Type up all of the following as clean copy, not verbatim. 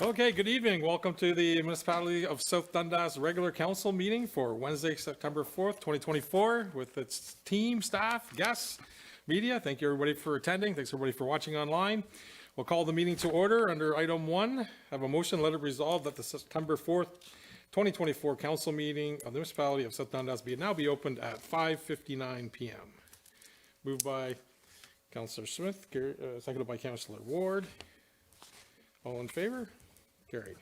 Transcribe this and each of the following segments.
Okay, good evening. Welcome to the Municipality of South Dundas regular council meeting for Wednesday, September 4th, 2024, with its team, staff, guests, media. Thank you everybody for attending. Thanks everybody for watching online. We'll call the meeting to order under item 1. Have a motion, let it resolve that the September 4th, 2024 council meeting of the Municipality of South Dundas now be opened at 5:59 p.m. Moved by Councillor Smith, seconded by Councillor Ward. All in favor? Carried.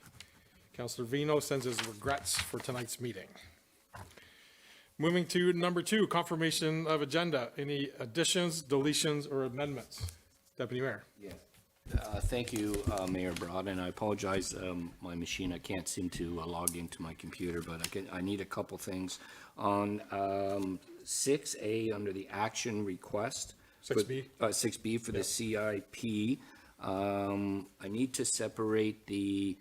Councillor Vino sends his regrets for tonight's meeting. Moving to number 2, confirmation of agenda. Any additions, deletions, or amendments? Deputy Mayor. Yeah. Thank you, Mayor Broad, and I apologize, my machine, I can't seem to log into my computer, but I need a couple things. On 6A, under the action request. 6B? 6B for the CIP. I need to separate the,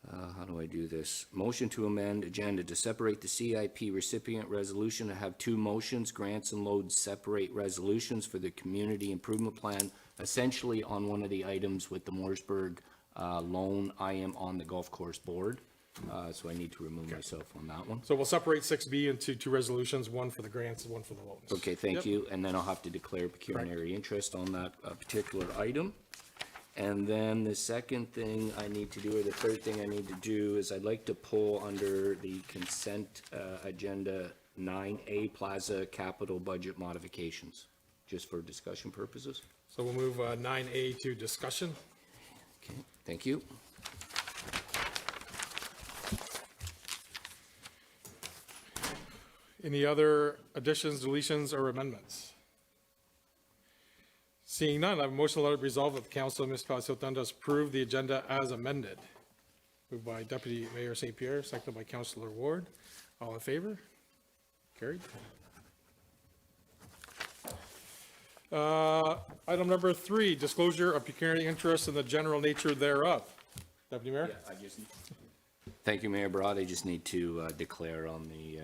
how do I do this? Motion to amend agenda to separate the CIP recipient resolution. I have 2 motions, grants and loads separate resolutions for the community improvement plan. Essentially on one of the items with the Mooresburg loan, I am on the golf course board. So I need to remove myself on that one. So we'll separate 6B into 2 resolutions, one for the grants and one for the loans. Okay, thank you. And then I'll have to declare pecuniary interest on that particular item. And then the second thing I need to do, or the third thing I need to do, is I'd like to pull under the consent agenda 9A Plaza capital budget modifications, just for discussion purposes. So we'll move 9A to discussion. Okay, thank you. Any other additions, deletions, or amendments? Seeing none, I have a motion to let it resolve that the Council of Municipality of South Dundas approve the agenda as amended. Moved by Deputy Mayor St. Pierre, seconded by Councillor Ward. All in favor? Carried. Item number 3, disclosure of pecuniary interest and the general nature thereof. Deputy Mayor? Thank you, Mayor Broad. I just need to declare on the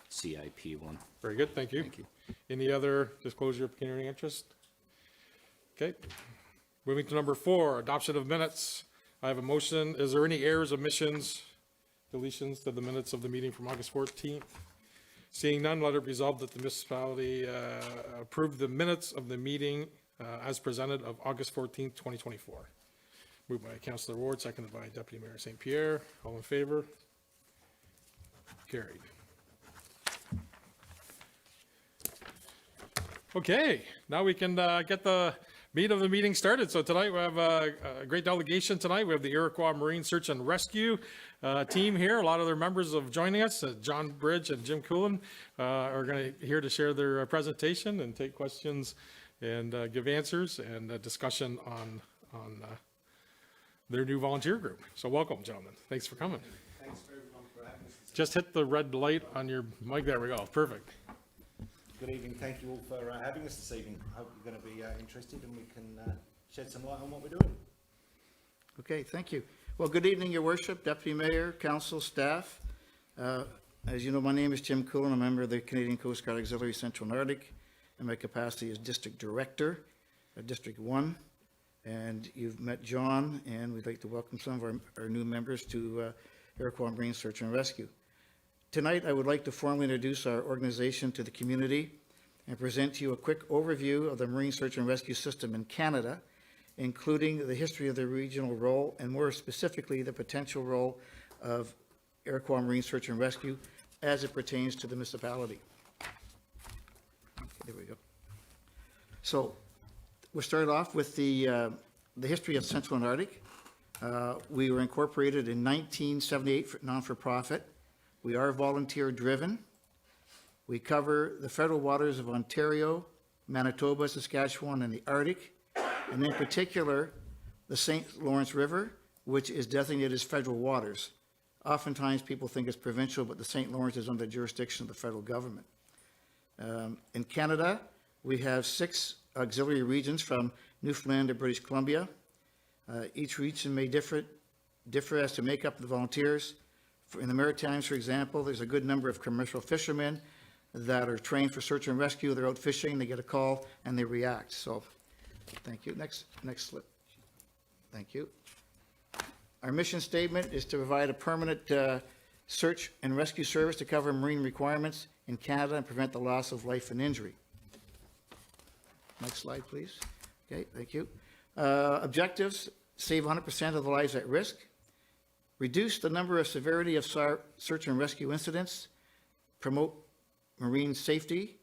CIP one. Very good, thank you. Thank you. Any other disclosure of pecuniary interest? Okay. Moving to number 4, adoption of minutes. I have a motion. Is there any errors, omissions, deletions to the minutes of the meeting from August 14th? Seeing none, let it resolve that the municipality approve the minutes of the meeting as presented of August 14th, 2024. Moved by Councillor Ward, seconded by Deputy Mayor St. Pierre. All in favor? Carried. Okay, now we can get the meat of the meeting started. So tonight we have a great delegation tonight. We have the Iroquois Marine Search and Rescue team here. A lot of their members of joining us. John Bridge and Jim Coolin are here to share their presentation and take questions and give answers and discussion on their new volunteer group. So welcome, gentlemen. Thanks for coming. Thanks for everyone for having us. Just hit the red light on your mic. There we go. Perfect. Good evening. Thank you all for having us this evening. I hope you're going to be interested and we can shed some light on what we're doing. Okay, thank you. Well, good evening, Your Worship, Deputy Mayor, Council, staff. As you know, my name is Jim Coolin. I'm a member of the Canadian Coast Guard Auxiliary Central and Arctic, and my capacity is District Director at District 1. And you've met John, and we'd like to welcome some of our new members to Iroquois Marine Search and Rescue. Tonight, I would like to formally introduce our organization to the community and present to you a quick overview of the Marine Search and Rescue System in Canada, including the history of the regional role and more specifically the potential role of Iroquois Marine Search and Rescue as it pertains to the municipality. Okay, there we go. So we'll start off with the history of Central and Arctic. We were incorporated in 1978, non-for-profit. We are volunteer driven. We cover the federal waters of Ontario, Manitoba, Saskatchewan, and the Arctic, and in particular, the St. Lawrence River, which is designated as federal waters. Oftentimes people think it's provincial, but the St. Lawrence is under the jurisdiction of the federal government. In Canada, we have 6 auxiliary regions from Newfoundland to British Columbia. Each region may differ as to make up the volunteers. In the Maritimes, for example, there's a good number of commercial fishermen that are trained for search and rescue. They're out fishing, they get a call, and they react. So, thank you. Next slide. Thank you. Our mission statement is to provide a permanent search and rescue service to cover marine requirements in Canada and prevent the loss of life and injury. Next slide, please. Okay, thank you. Objectives: save 100% of the lives at risk, reduce the number of severity of search and rescue incidents, promote marine safety,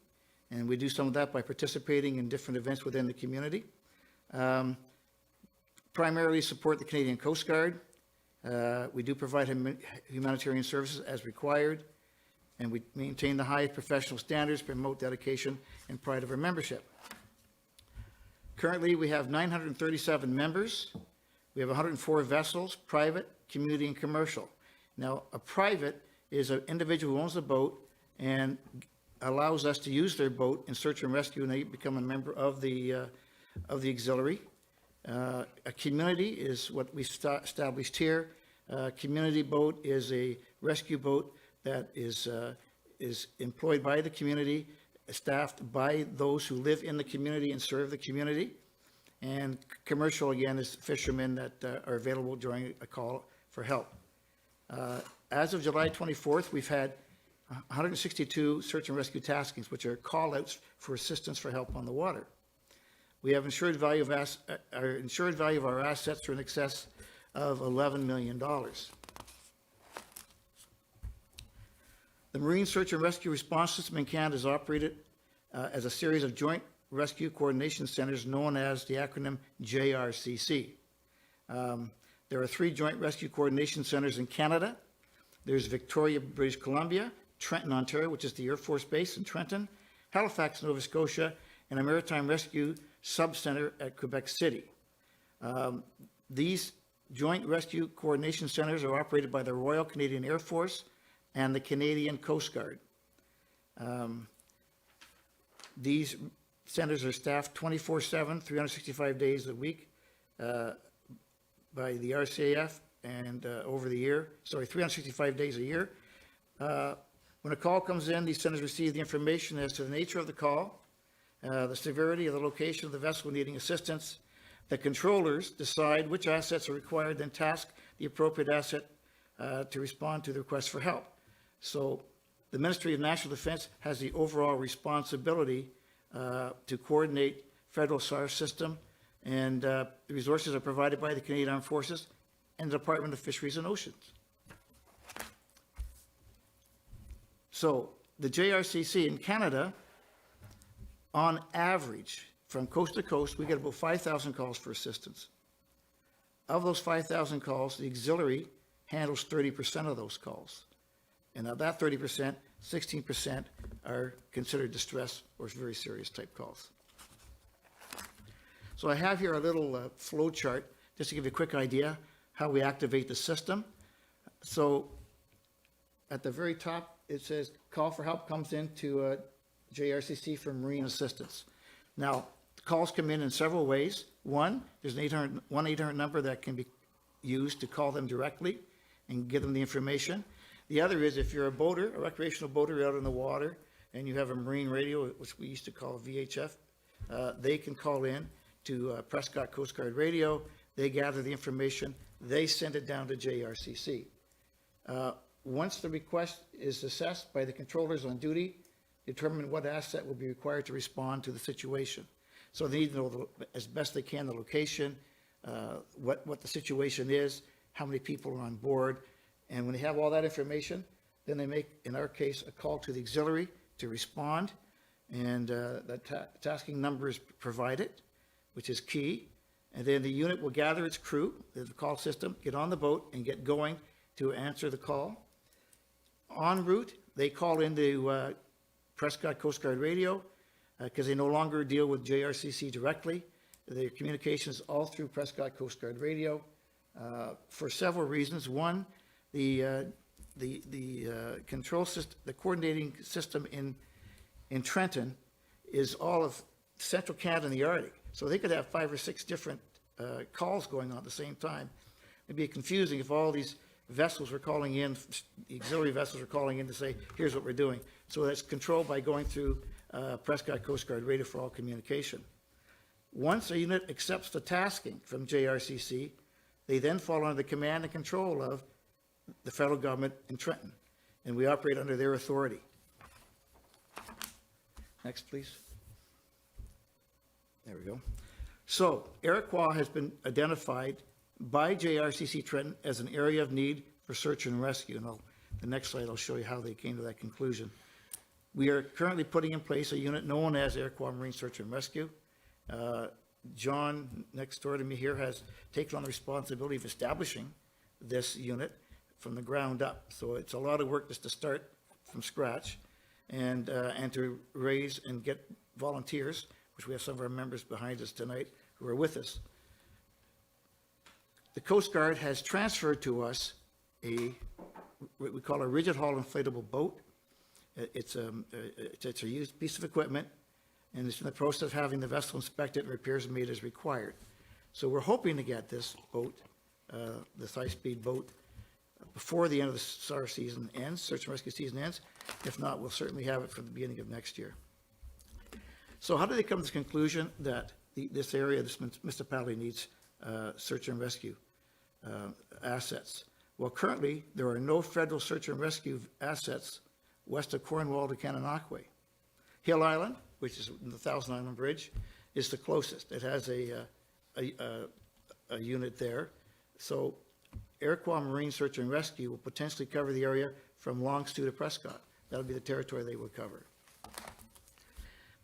and we do some of that by participating in different events within the community. Primarily support the Canadian Coast Guard. We do provide humanitarian services as required, and we maintain the highest professional standards, promote dedication and pride of our membership. Currently, we have 937 members. We have 104 vessels, private, community, and commercial. Now, a private is an individual who owns a boat and allows us to use their boat in search and rescue, and they become a member of the auxiliary. A community is what we established here. Community boat is a rescue boat that is employed by the community, staffed by those who live in the community and serve the community. And commercial, again, is fishermen that are available during a call for help. As of July 24th, we've had 162 search and rescue taskings, which are call-outs for assistance for help on the water. We have insured value of our insured value of our assets are in excess of $11 million. The Marine Search and Rescue Response System in Canada is operated as a series of joint rescue coordination centers known as the acronym JRCC. There are 3 joint rescue coordination centers in Canada. There's Victoria, British Columbia, Trenton, Ontario, which is the Air Force Base in Trenton, Halifax, Nova Scotia, and a Maritime Rescue Sub-Center at Quebec City. These joint rescue coordination centers are operated by the Royal Canadian Air Force and the Canadian Coast Guard. These centers are staffed 24/7, 365 days a week by the RCAF and over the year, 365 days a year. When a call comes in, these centers receive the information as to the nature of the call, the severity of the location of the vessel needing assistance. The controllers decide which assets are required, then task the appropriate asset to respond to the request for help. So the Ministry of National Defence has the overall responsibility to coordinate federal SAR system, and the resources are provided by the Canadian Armed Forces and the Department of Fisheries and Oceans. So the JRCC in Canada, on average, from coast to coast, we get about 5,000 calls for assistance. Of those 5,000 calls, the auxiliary handles 30% of those calls. And of that 30%, 16% are considered distress or very serious type calls. So I have here a little flow chart just to give you a quick idea how we activate the system. So at the very top, it says call for help comes into JRCC for marine assistance. Now, calls come in several ways. One, there's an 1-800 number that can be used to call them directly and give them the information. The other is if you're a boater, a recreational boater out in the water, and you have a marine radio, which we used to call VHF, they can call in to Prescott Coast Guard Radio. They gather the information. They send it down to JRCC. Once the request is assessed by the controllers on duty, determine what asset will be required to respond to the situation. So they need to know as best they can the location, what the situation is, how many people are on board, and when they have all that information, then they make, in our case, a call to the auxiliary to respond, and the tasking number is provided, which is key, and then the unit will gather its crew, the call system, get on the boat and get going to answer the call. En route, they call into Prescott Coast Guard Radio because they no longer deal with JRCC directly. Their communication is all through Prescott Coast Guard Radio for several reasons. One, the control system, the coordinating system in Trenton is all of central Canada and the Arctic. So they could have 5 or 6 different calls going on at the same time. It'd be confusing if all these vessels were calling in, the auxiliary vessels are calling in to say, here's what we're doing. So that's controlled by going through Prescott Coast Guard Radio for all communication. Once a unit accepts the tasking from JRCC, They then fall under the command and control of the federal government in Trenton, and we operate under their authority. Next, please. There we go. So Iroquois has been identified by JRCC Trenton as an area of need for search and rescue. And the next slide, I'll show you how they came to that conclusion. We are currently putting in place a unit known as Iroquois Marine Search and Rescue. John, next door to me here, has taken on the responsibility of establishing this unit from the ground up. So it's a lot of work just to start from scratch and to raise and get volunteers, which we have some of our members behind us tonight who are with us. The Coast Guard has transferred to us what we call a rigid hull inflatable boat. It's a used piece of equipment, and it's in the process of having the vessel inspected and repairs made as required. So we're hoping to get this boat, this high-speed boat, before the end of the SAR season ends, search and rescue season ends. If not, we'll certainly have it for the beginning of next year. So how do they come to the conclusion that this area, this municipality needs search and rescue assets? Well, currently, there are no federal search and rescue assets west of Cornwall to Kananakwe. Hill Island, which is the Thousand Island Bridge, is the closest. It has a unit there. So Iroquois Marine Search and Rescue will potentially cover the area from Longstew to Prescott. That'll be the territory they will cover.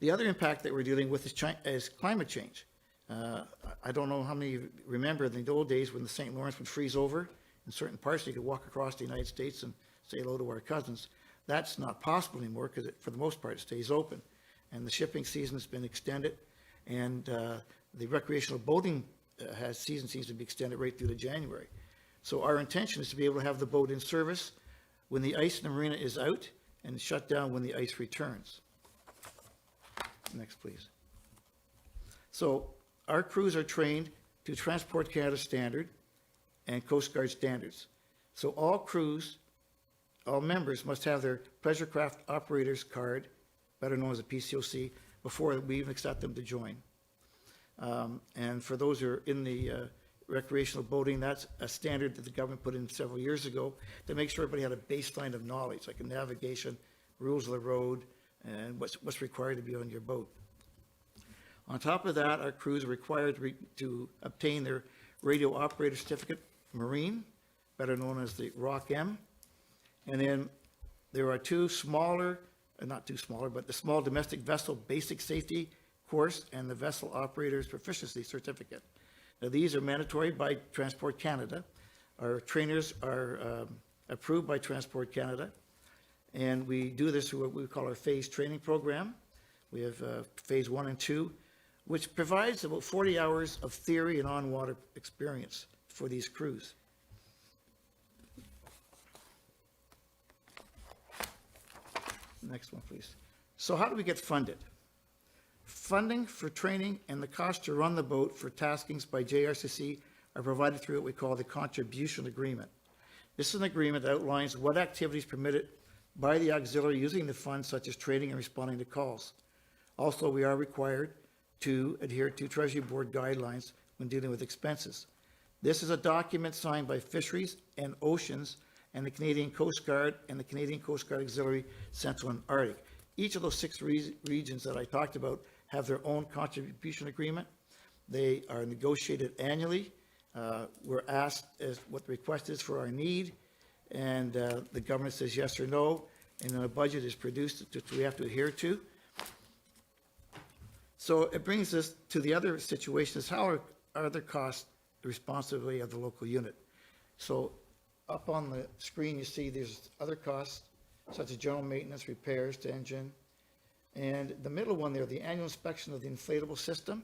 The other impact that we're dealing with is climate change. I don't know how many of you remember in the old days when the St. Lawrence would freeze over in certain parts, you could walk across the United States and say hello to our cousins. That's not possible anymore because for the most part it stays open. And the shipping season has been extended, and the recreational boating season seems to be extended right through to January. So our intention is to be able to have the boat in service when the ice in the marina is out and shut down when the ice returns. Next, please. So our crews are trained to Transport Canada standard and Coast Guard standards. So all crews, all members must have their Pleasure Craft Operator's Card, better known as a PCOC, before we even accept them to join. And for those who are in the recreational boating, that's a standard that the government put in several years ago to make sure everybody had a baseline of knowledge, like a navigation, rules of the road, and what's required to be on your boat. On top of that, our crews are required to obtain their Radio Operator Certificate Marine, better known as the ROC-M. And then there are two smaller, not too smaller, but the Small Domestic Vessel Basic Safety Course and the Vessel Operator's Proficiency Certificate. Now, these are mandatory by Transport Canada. Our trainers are approved by Transport Canada, and we do this through what we call our phase training program. We have phase 1 and 2, which provides about 40 hours of theory and on-water experience for these crews. Next one, please. So how do we get funded? Funding for training and the cost to run the boat for taskings by JRCC are provided through what we call the contribution agreement. This is an agreement that outlines what activities permitted by the auxiliary using the funds, such as training and responding to calls. Also, we are required to adhere to Treasury Board guidelines when dealing with expenses. This is a document signed by Fisheries and Oceans and the Canadian Coast Guard and the Canadian Coast Guard Auxiliary Central and Arctic. Each of those 6 regions that I talked about have their own contribution agreement. They are negotiated annually. We're asked as what the request is for our need, and the government says yes or no, and then a budget is produced that we have to adhere to. So it brings us to the other situation is how are the costs the responsibility of the local unit? So up on the screen, you see there's other costs such as general maintenance, repairs to engine. And the middle one there, the annual inspection of the inflatable system.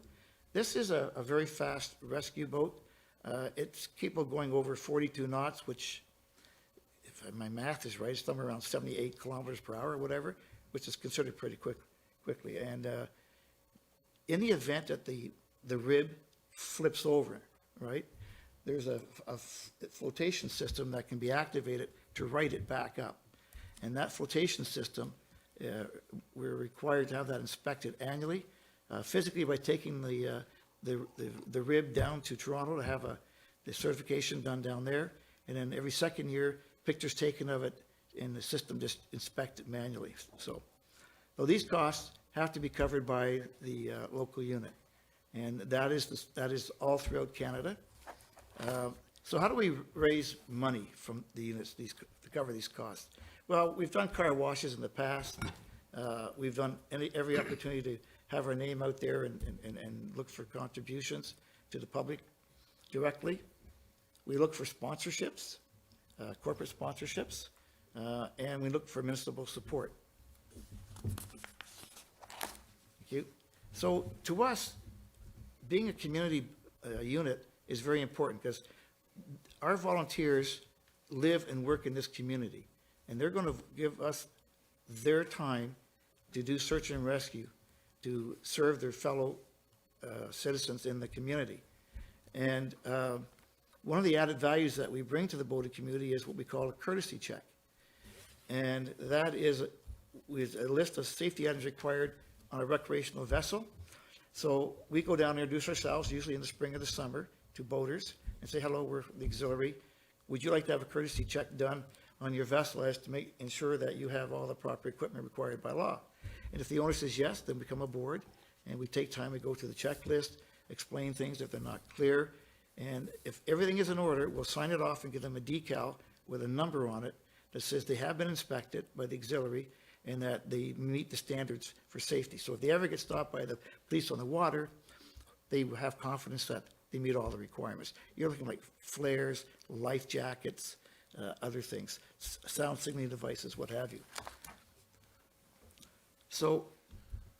This is a very fast rescue boat. It's capable of going over 42 knots, which, if my math is right, is somewhere around 78 kilometers per hour or whatever, which is considered pretty quickly. And in the event that the rib flips over, right, there's a flotation system that can be activated to right it back up. And that flotation system, we're required to have that inspected annually, physically by taking the rib down to Toronto to have the certification done down there, and then every second year, pictures taken of it, and the system just inspected manually. So these costs have to be covered by the local unit, and that is all throughout Canada. So how do we raise money from the units to cover these costs? Well, we've done car washes in the past. We've done every opportunity to have our name out there and look for contributions to the public directly. We look for sponsorships, corporate sponsorships, and we look for municipal support. Thank you. So to us, being a community unit is very important because our volunteers live and work in this community, and they're going to give us their time to do search and rescue, to serve their fellow citizens in the community. And one of the added values that we bring to the boating community is what we call a courtesy check. And that is a list of safety items required on a recreational vessel. So we go down there, do this ourselves, usually in the spring or the summer, to boaters, and say, hello, we're the auxiliary. Would you like to have a courtesy check done on your vessel as to ensure that you have all the proper equipment required by law? And if the owner says yes, then we come aboard, and we take time to go through the checklist, explain things if they're not clear. And if everything is in order, we'll sign it off and give them a decal with a number on it that says they have been inspected by the auxiliary and that they meet the standards for safety. So if they ever get stopped by the police on the water, they have confidence that they meet all the requirements. You're looking like flares, life jackets, other things, sound signaling devices, what have you. So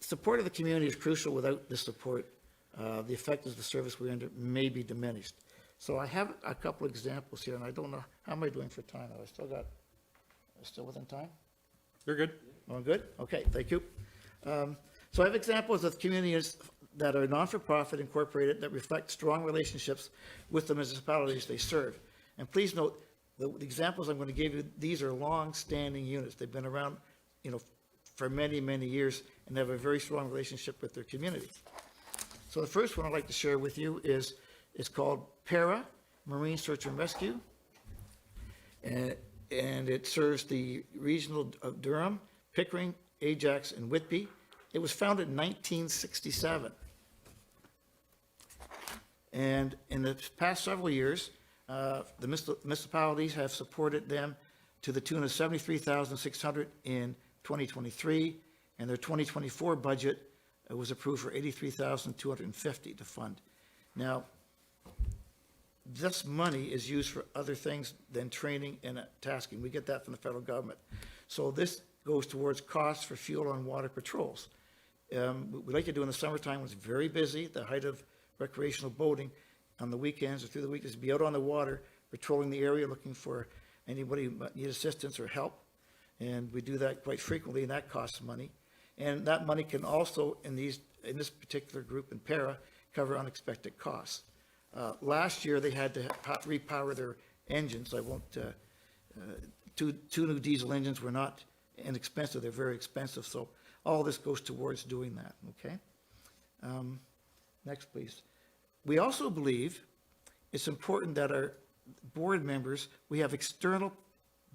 support of the community is crucial. Without the support, the effectiveness of the service we render may be diminished. So I have a couple examples here, and I don't know, how am I doing for time? Still within time? You're good. All good? Okay, thank you. So I have examples of communities that are non-for-profit incorporated that reflect strong relationships with the municipalities they serve. And please note, the examples I'm going to give you, these are long-standing units. They've been around, for many, many years and have a very strong relationship with their community. So the first one I'd like to share with you is called PARA, Marine Search and Rescue. And it serves the regional of Durham, Pickering, Ajax, and Whitby. It was founded in 1967. And in the past several years, the municipalities have supported them to the tune of $73,600 in 2023, and their 2024 budget was approved for $83,250 to fund. Now, this money is used for other things than training and tasking. We get that from the federal government. So this goes towards costs for fuel on water patrols. We like to do in the summertime when it's very busy, the height of recreational boating, on the weekends or through the weekends, be out on the water, patrolling the area, looking for anybody who might need assistance or help. And we do that quite frequently, and that costs money. And that money can also, in this particular group in PARA, cover unexpected costs. Last year, they had to repower their engines. I won't, two new diesel engines were not inexpensive, they're very expensive. So all this goes towards doing that, okay? Next, please. We also believe it's important that our board members, we have external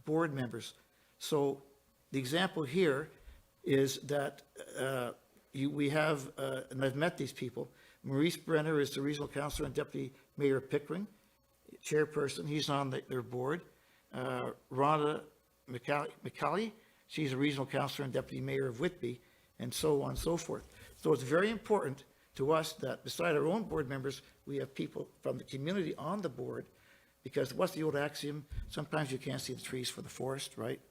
board members. So the example here is that we have, and I've met these people, Maurice Brenner is the regional councilor and deputy mayor of Pickering, chairperson, he's on their board. Rhonda McCallie, she's a regional councilor and deputy mayor of Whitby, and so on and so forth. So it's very important to us that beside our own board members, we have people from the community on the board, because what's the old axiom? Sometimes you can't see the trees for the forest, right?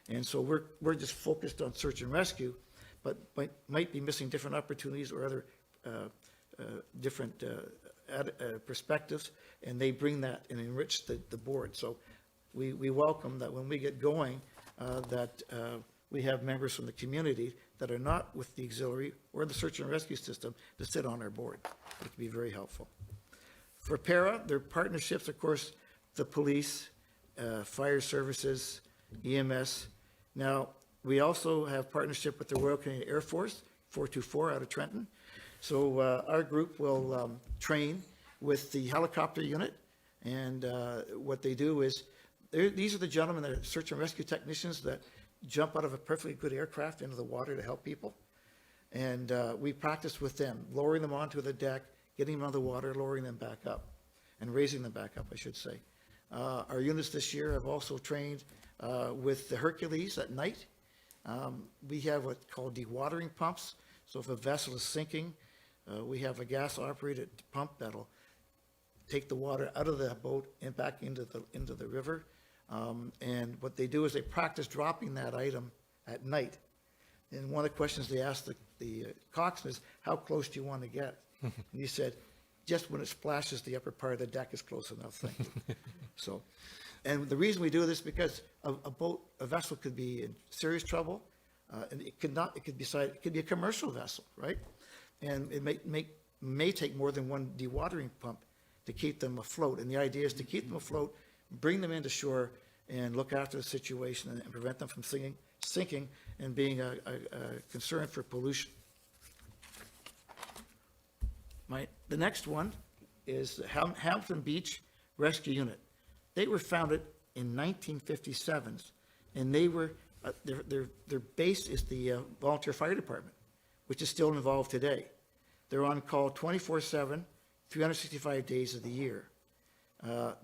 And so we're just focused on search and rescue, but might be missing different opportunities or other different perspectives, and they bring that and enrich the board. So we welcome that when we get going, that we have members from the community that are not with the auxiliary or the search and rescue system to sit on our board. It can be very helpful. For PARA, their partnerships, of course, the police, fire services, EMS. Now, we also have partnership with the Royal Canadian Air Force, 424 out of Trenton. So our group will train with the helicopter unit, And what they do is, these are the gentlemen that are search and rescue technicians that jump out of a perfectly good aircraft into the water to help people. And we practice with them, lowering them onto the deck, getting them out of the water, lowering them back up, and raising them back up, I should say. Our units this year have also trained with the Hercules at night. We have what's called dewatering pumps. So if a vessel is sinking, we have a gas-operated pump that'll take the water out of the boat and back into the river. And what they do is they practice dropping that item at night. And one of the questions they asked the coxswain is, how close do you want to get? And he said, just when it splashes the upper part of the deck is close enough, thank you. So, and the reason we do this is because a vessel could be in serious trouble, and it could be a commercial vessel, right? And it may take more than one dewatering pump to keep them afloat. And the idea is to keep them afloat, bring them into shore, and look after the situation and prevent them from sinking and being a concern for pollution. The next one is the Hamilton Beach Rescue Unit. They were founded in 1957, and they were their base is the Volunteer Fire Department, which is still involved today. They're on call 24/7, 365 days of the year.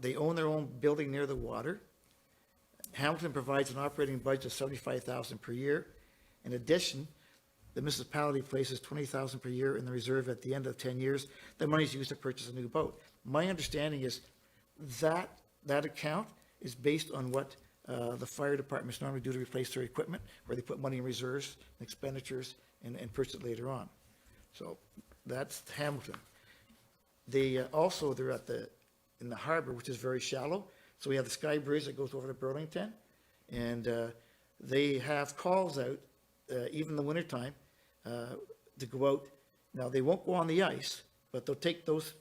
They own their own building near the water. Hamilton provides an operating budget of $75,000 per year. In addition, the municipality places $20,000 per year in the reserve at the end of 10 years. The money is used to purchase a new boat. My understanding is that account is based on what the fire departments normally do to replace their equipment, where they put money in reserves, and expenditures, and purchase it later on. So that's Hamilton. They're in the harbor, which is very shallow. So we have the Sky Bridge that goes over to Burlington, and they have calls out, even in the wintertime, to go out. Now, they won't go on the ice, but they'll take those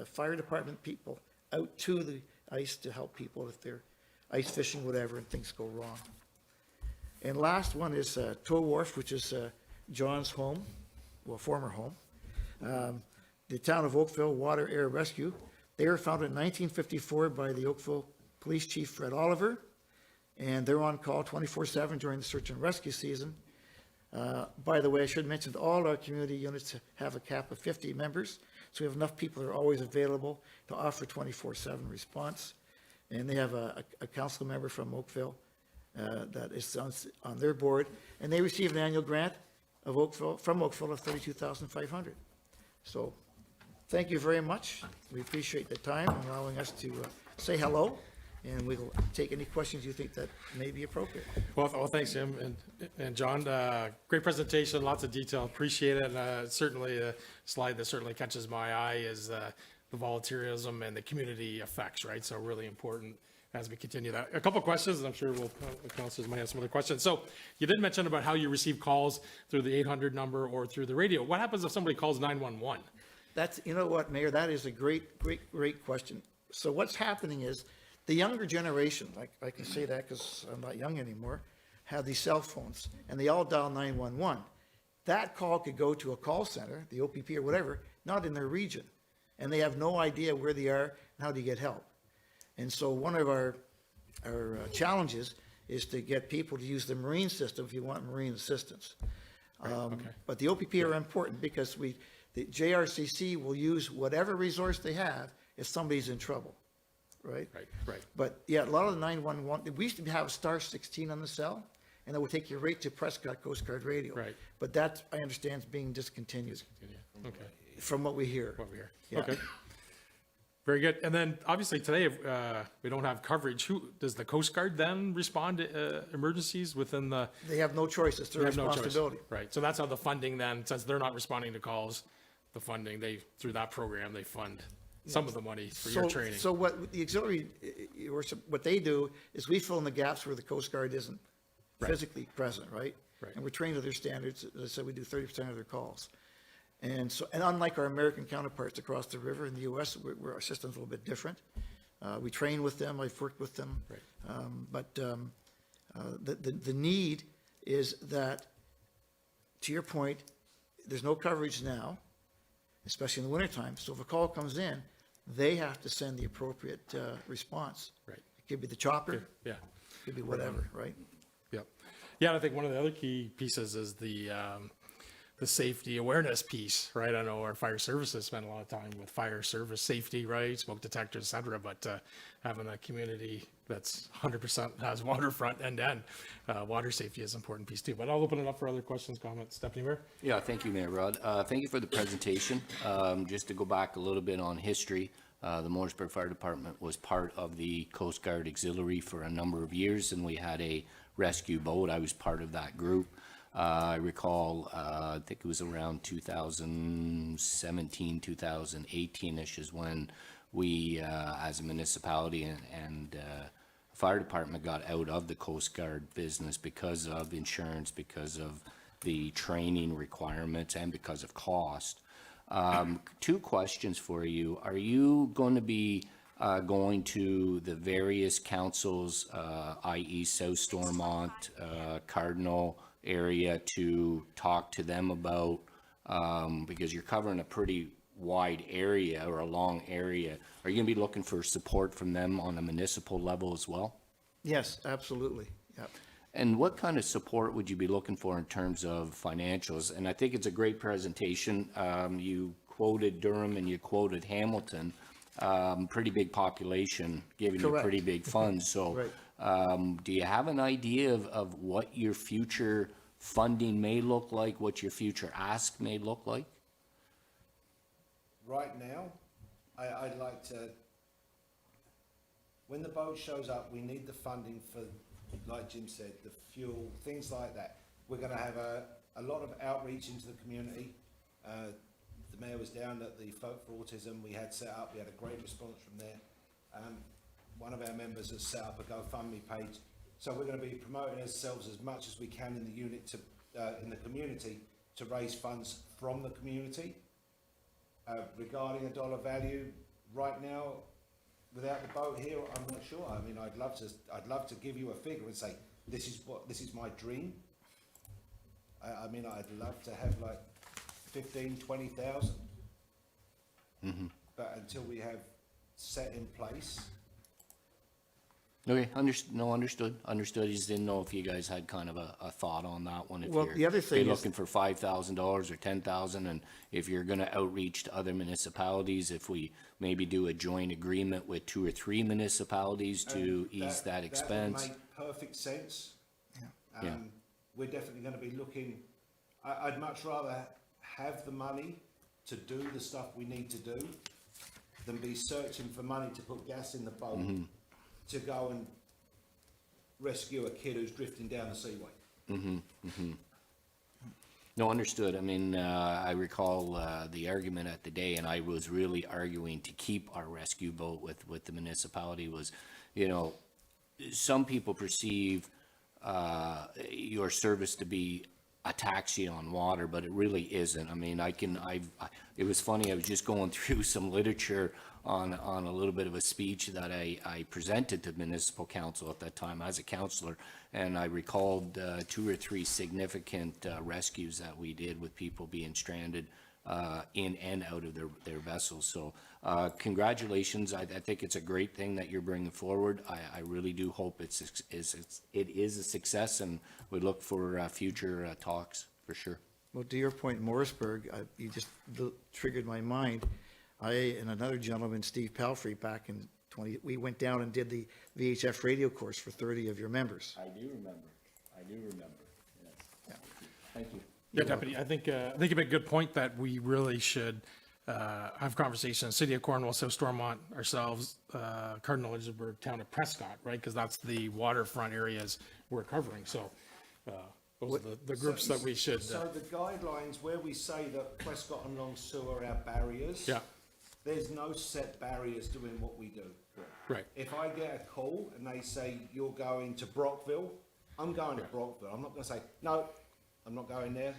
fire department people out to the ice to help people if they're ice fishing, whatever, and things go wrong. And last one is Tow Wharf, which is John's home, well, former home. The town of Oakville Water Air Rescue. They were founded in 1954 by the Oakville Police Chief Fred Oliver, and they're on call 24/7 during the search and rescue season. By the way, I should mention that all our community units have a cap of 50 members, so we have enough people that are always available to offer 24/7 response. And they have a council member from Oakville that is on their board, and they receive an annual grant from Oakville of $32,500. So thank you very much. We appreciate the time and allowing us to say hello, and we'll take any questions you think that may be appropriate. Well, thanks, Jim and John. Great presentation, lots of detail. Appreciate it. And certainly a slide that certainly catches my eye is the volunteerism and the community effects, right? So really important as we continue that. A couple of questions, and I'm sure the councilors might have some other questions. So you did mention about how you receive calls through the 800 number or through the radio. What happens if somebody calls 911? You know what, Mayor, that is a great question. So what's happening is the younger generation, I can say that because I'm not young anymore, have these cell phones, and they all dial 911. That call could go to a call center, the OPP or whatever, not in their region, and they have no idea where they are and how to get help. And so one of our challenges is to get people to use the marine system if you want marine assistance. Okay. But the OPP are important because the JRCC will use whatever resource they have if somebody's in trouble, right? Right. But yeah, a lot of the 911, we used to have a star 16 on the cell, and that would take you right to Prescott Coast Guard Radio. Right. But that, I understand, is being discontinued Okay. from what we hear. What we hear. Yeah. Okay. Very good. And then obviously today, if we don't have coverage, does the Coast Guard then respond to emergencies within the? They have no choice. It's their They have no choice. responsibility. Right. So that's how the funding then, since they're not responding to calls, the funding, through that program, they fund some of the money for your training. So what the auxiliary, what they do is we fill in the gaps where the Coast Guard isn't Right. physically present, right? Right. And we're trained to their standards. As I said, we do 30% of their calls. And so, and unlike our American counterparts across the river in the US, our system's a little bit different. We train with them, I've worked with them. Right. The need is that, to your point, there's no coverage now, especially in the wintertime. So if a call comes in, they have to send the appropriate response. Right. It could be the chopper, Yeah. could be whatever, right? Yep. Yeah, and I think one of the other key pieces is the safety awareness piece, right? I know our fire services spend a lot of time with fire service safety, right? Smoke detectors, et cetera, but having a community that's 100% has waterfront end to end, water safety is an important piece too. But I'll open it up for other questions, comments. Deputy Mayor? Yeah, thank you, Mayor Rod. Thank you for the presentation. Just to go back a little bit on history, the Morrisburg Fire Department was part of the Coast Guard Auxiliary for a number of years, and we had a rescue boat. I was part of that group. I recall, I think it was around 2017, 2018-ish is when we, as a municipality and fire department, got out of the Coast Guard business because of insurance, because of the training requirements, and because of cost. Two questions for you. Are you going to be going to the various councils, i.e. South Stormont, Cardinal area, to talk to them about, because you're covering a pretty wide area or a long area, are you going to be looking for support from them on a municipal level as well? Yes, absolutely, yep. And what kind of support would you be looking for in terms of financials? And I think it's a great presentation. You quoted Durham and you quoted Hamilton, pretty big population, giving you Correct. pretty big funds. So Right. do you have an idea of what your future funding may look like, what your future ask may look like? Right now, I'd like to, when the boat shows up, we need the funding for, like Jim said, the fuel, things like that. We're going to have a lot of outreach into the community. The mayor was down at the Folk for Autism we had set up. We had a great response from there. One of our members has set up a GoFundMe page. So we're going to be promoting ourselves as much as we can in the unit to, in the community, to raise funds from the community. Regarding a dollar value, right now, without the boat here, I'm not sure. I mean, I'd love to give you a figure and say, this is my dream. I mean, I'd love to have like 15, 20,000. But until we have set in place. Okay, understood. I just didn't know if you guys had kind of a thought on that one. If Well, you're, the other thing you're is- looking for $5,000 or $10,000, and if you're gonna outreach to other municipalities, if we maybe do a joint agreement with 2 or 3 municipalities to ease that expense. That would make perfect sense. Yeah. We're definitely going to be looking, I'd much rather have the money to do the stuff we need to do than be searching for money to put gas in the boat to go and rescue a kid who's drifting down the seaway. No, understood. I mean, I recall the argument at the day, and I was really arguing to keep our rescue boat with the municipality was, you know, some people perceive your service to be a taxi on water, but it really isn't. I mean, it was funny, I was just going through some literature on a little bit of a speech that I presented to municipal council at that time as a councillor, and I recalled 2 or 3 significant rescues that we did with people being stranded in and out of their vessels. So congratulations. I think it's a great thing that you're bringing forward. I really do hope it is a success, and we look for future talks for sure. Well, to your point, Morrisburg, you just triggered my mind. I and another gentleman, Steve Palfrey, back in we went down and did the VHF radio course for 30 of your members. I do remember, yes. Yeah. Thank you. Yeah, Deputy, I think you make a good point that we really should have conversations, City of Cornwall, South Stormont, ourselves, Cardinal Elizabeth, Town of Prescott, right? Because that's the waterfront areas we're covering. So those are the groups that we should. So the guidelines where we say that Prescott and Long Sewer are our barriers. Yeah, There's no set barriers doing what we do. right. If I get a call and they say you're going to Brockville, I'm going to Brockville. I'm not going to say, no, I'm not going there.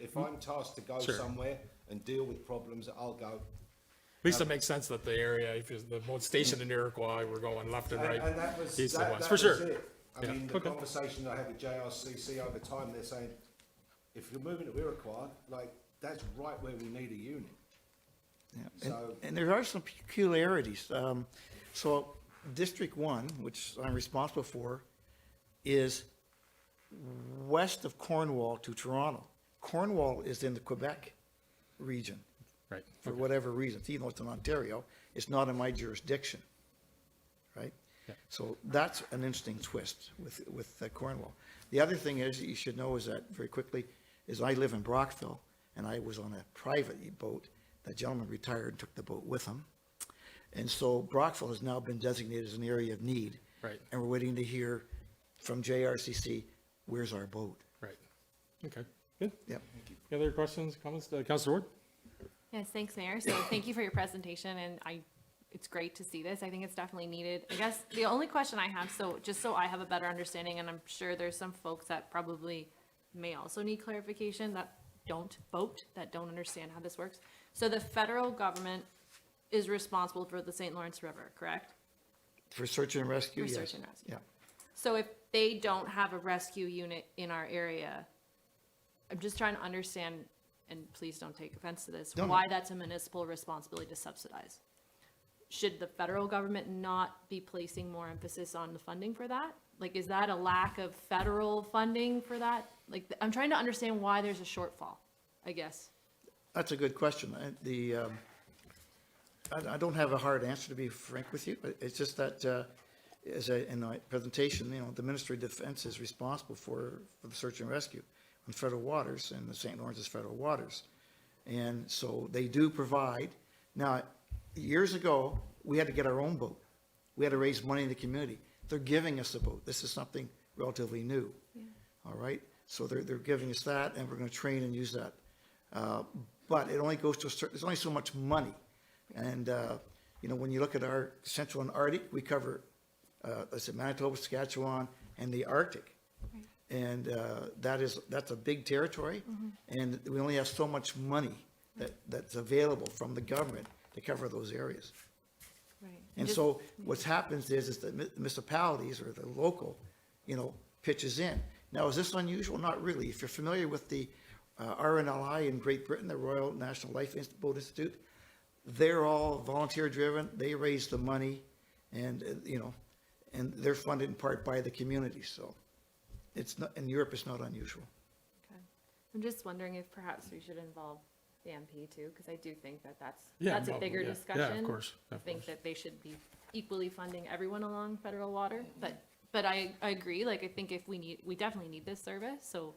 If I'm tasked to go Sure. somewhere and deal with problems, I'll go. At least it makes sense that the area, if it's the boat station in Iroquois, we're going left and right, And that was, east and that, west, that for was sure. it. I Yeah, mean, the okay. conversation I had with JRCC over time, they're saying, if you're moving to Iroquois, like, that's right where we need a unit. Yeah, So- and there are some peculiarities. So District 1, which I'm responsible for, is west of Cornwall to Toronto. Cornwall is in the Quebec region Right. for Okay. whatever reason. Even though it's in Ontario, it's not in my jurisdiction, right? Yeah. So that's an interesting twist with Cornwall. The other thing is, you should know is that, very quickly, is I live in Brockville, and I was on a private boat. That gentleman retired and took the boat with him. And so Brockville has now been designated as an area of need. Right. And we're waiting to hear from JRCC, where's our boat? Right. Okay, good. Yep. Any other questions, comments? Councilor Ward? Yes, thanks, Mayor. So thank you for your presentation, and it's great to see this. I think it's definitely needed. I guess the only question I have, so just so I have a better understanding, and I'm sure there's some folks that probably may also need clarification that don't vote, that don't understand how this works. So the federal government is responsible for the St. Lawrence River, correct? For search and rescue, For yes. search and rescue. Yeah. So if they don't have a rescue unit in our area, I'm just trying to understand, and please don't take offense to this, No, no. why that's a municipal responsibility to subsidize. Should the federal government not be placing more emphasis on the funding for that? Like, is that a lack of federal funding for that? Like, I'm trying to understand why there's a shortfall, I guess. That's a good question. I don't have a hard answer, to be frank with you, but it's just that, in my presentation, the Ministry of Defense is responsible for the search and rescue on federal waters, and the St. Lawrence is federal waters. And so they do provide. Now, years ago, we had to get our own boat. We had to raise money in the community. They're giving us a boat. This is something relatively new. All right? So they're giving us that, and we're going to train and use that. But it only goes to a certain, there's only so much money. And, when you look at our Central and Arctic, we cover, let's say Manitoba, Saskatchewan, and the Arctic. And that's a big territory, and we only have so much money that's available from the government to cover those areas. Right. And so what happens is the municipalities or the local, pitches in. Now, is this unusual? Not really. If you're familiar with the RNLI in Great Britain, the Royal National Life Boat Institute, they're all volunteer-driven. They raise the money, and, and they're funded in part by the community. So it's not, in Europe, it's not unusual. Okay. I'm just wondering if perhaps we should involve the MP too, because I do think that's Yeah, a well, bigger yeah. discussion. Yeah, of course. I Of think course. that they should be equally funding everyone along federal water, but I agree, like, I think we definitely need this service, so,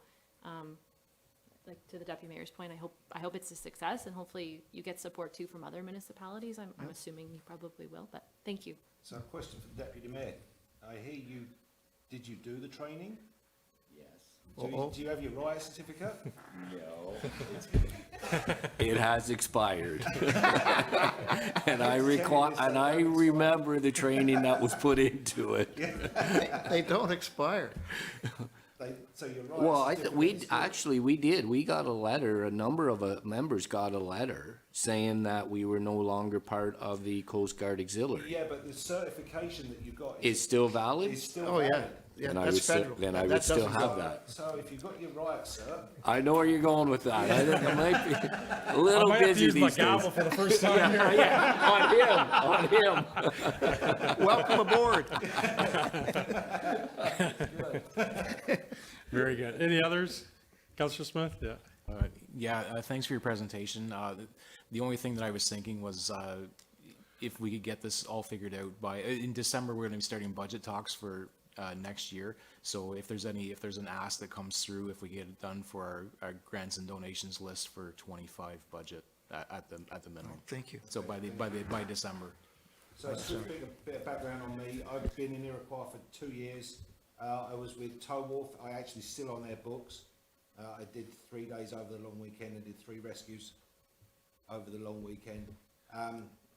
like, to the deputy mayor's point, I hope it's a success, and hopefully you get support too from other municipalities. I'm assuming you probably will, but thank you. So a question for the deputy mayor. I hear did you do the training? Yes. Do you have your riot certificate? No. It has expired. And I remember the training that was put into it. They don't expire. So your riot Well, certificate we, is good? actually, we did. We got a letter, a number of members got a letter saying that we were no longer part of the Coast Guard Auxiliary. Yeah, but the certification that you got Is still valid? is still Oh, yeah. valid. Yeah, Then I that's would still- federal. then I That would still doesn't have go- that. So if you've got your riot cert, I know where you're going with that. I think I might be a I little might have to busy use my these days. gavel for the first time here. Yeah, on him. Welcome aboard. Very good. Any others? Councilor Smith? Yeah. Thanks for your presentation. The only thing that I was thinking was if we could get this all figured out in December, we're going to be starting budget talks for next year. So if there's an ask that comes through, if we get it done for our grants and donations list for 25 budget at the minimum. Thank you. So by December. so just a bit of background on me. I've been in Iroquois for 2 years. I was with Tow Wharf. I actually still on their books. I did 3 days over the long weekend and did 3 rescues over the long weekend. I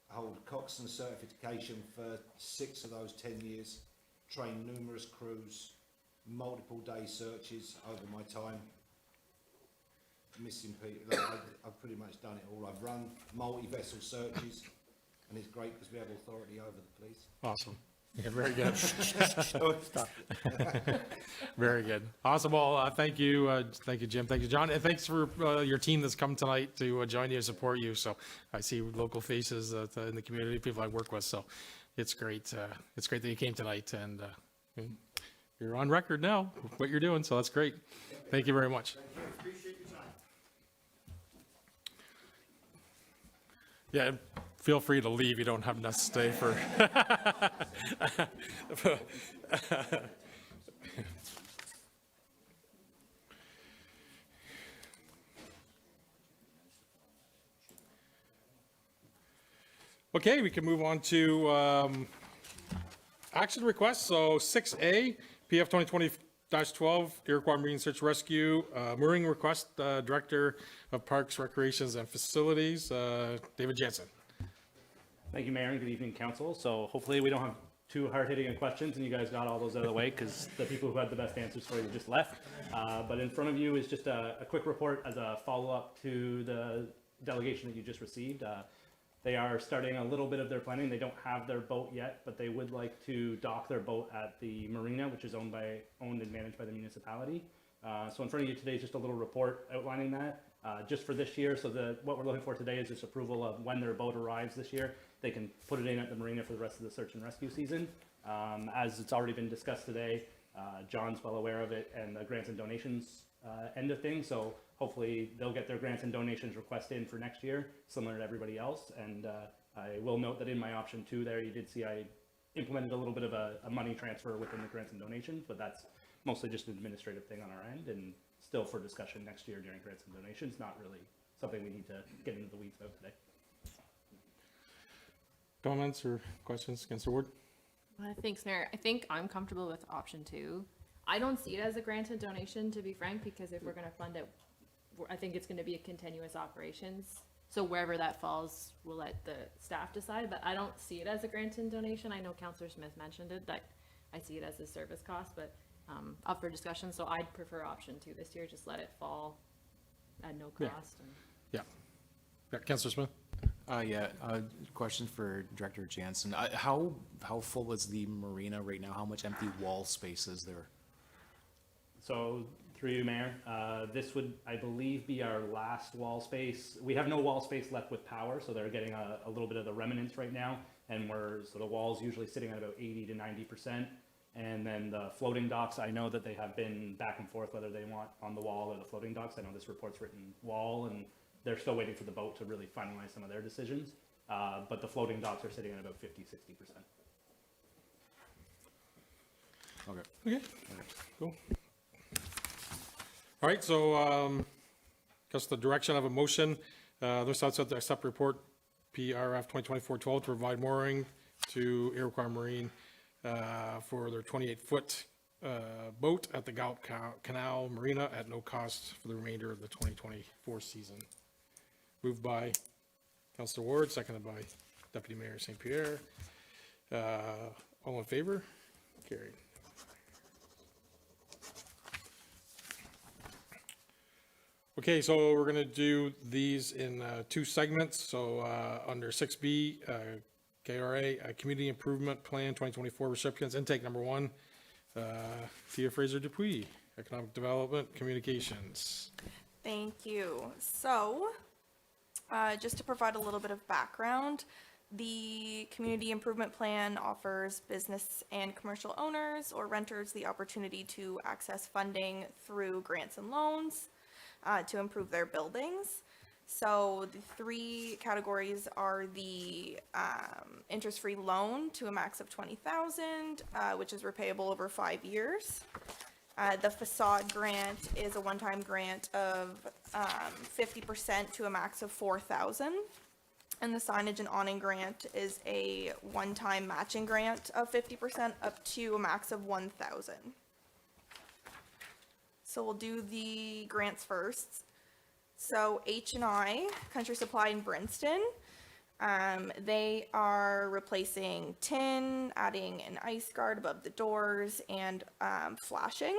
hold coxswain certification for 6 of those 10 years. Trained numerous crews, multiple day searches over my time. Missing people, I've pretty much done it all. I've run multi-vessel searches, and it's great because we have authority over the police. Awesome. Yeah, very good. Very good. Awesome. Well, thank you, Jim. Thank you, John. And thanks for your team that's come tonight to join you and support you. So I see local faces in the community, people I work with. So it's great. It's great that you came tonight, and you're on record now with what you're doing. So that's great. Thank you very much. Appreciate your time. Yeah, feel free to leave. You don't have to stay for. Okay, we can move on to action requests. So 6A, PF 2020-12, Iroquois Marine Search Rescue, mooring request, Director of Parks, Recreations, and Facilities, David Jansen. Thank you, Mayor, and good evening, Council. So hopefully we don't have too hard-hitting questions and you guys got all those out of the way because the people who had the best answers for you just left. But in front of you is just a quick report as a follow-up to the delegation that you just received. They are starting a little bit of their planning. They don't have their boat yet, but they would like to dock their boat at the marina, which is owned and managed by the municipality. So in front of you today is just a little report outlining that. Just for this year, so what we're looking for today is just approval of when their boat arrives this year. They can put it in at the marina for the rest of the search and rescue season. As it's already been discussed today, John's well aware of it and the grants and donations end of things. So hopefully they'll get their grants and donations request in for next year, similar to everybody else. And I will note that in my option 2 there, you did see I implemented a little bit of a money transfer within the grants and donations, but that's mostly just an administrative thing on our end and still for discussion next year during grants and donations, not really something we need to get into the weeds about today. Comments or questions, Councilor Ward? Thanks, Mayor. I think I'm comfortable with option 2. I don't see it as a granted donation, to be frank, because if we're going to fund it, I think it's going to be a continuous operations. So wherever that falls, we'll let the staff decide, but I don't see it as a granted donation. I know Councilor Smith mentioned it, that I see it as a service cost, but up for discussion. So I'd prefer option 2 this year. Just let it fall at no Yeah. cost. And Yeah. Yeah, Councilor Smith? Question for Director Jansen. How full is the marina right now? How much empty wall space is there? So through you, Mayor, this would, I believe, be our last wall space. We have no wall space left with power, so they're getting a little bit of the remnants right now. And so the wall's usually sitting at about 80 to 90%. And then the floating docks, I know that they have been back and forth whether they want on the wall or the floating docks. I know this report's written wall, and they're still waiting for the boat to really finalize some of their decisions. But the floating docks are sitting at about 50, 60%. Okay. Okay, cool. All right, so, just the direction of a motion, this outside the accept report, PRF 2024-12, to provide mooring to Iroquois Marine for their 28-foot boat at the Gallup Canal Marina at no cost for the remainder of the 2024 season. Moved by Councilor Ward, seconded by Deputy Mayor St. Pierre. All in favor? Carried. Okay, so we're gonna do these in 2 segments. So under 6B, KRA, Community Improvement Plan 2024 recipients, intake number 1, Tia Fraser Dupuis, Economic Development Communications. Thank you. So, just to provide a little bit of background, the Community Improvement Plan offers business and commercial owners or renters the opportunity to access funding through grants and loans to improve their buildings. So the 3 categories are the interest-free loan to a max of $20,000, which is repayable over 5 years. The facade grant is a one-time grant of 50% to a max of $4,000. And the signage and awning grant is a one-time matching grant of 50% up to a max of $1,000. So we'll do the grants first. So H&I, Country Supply in Princeton, they are replacing tin, adding an ice guard above the doors, and flashing.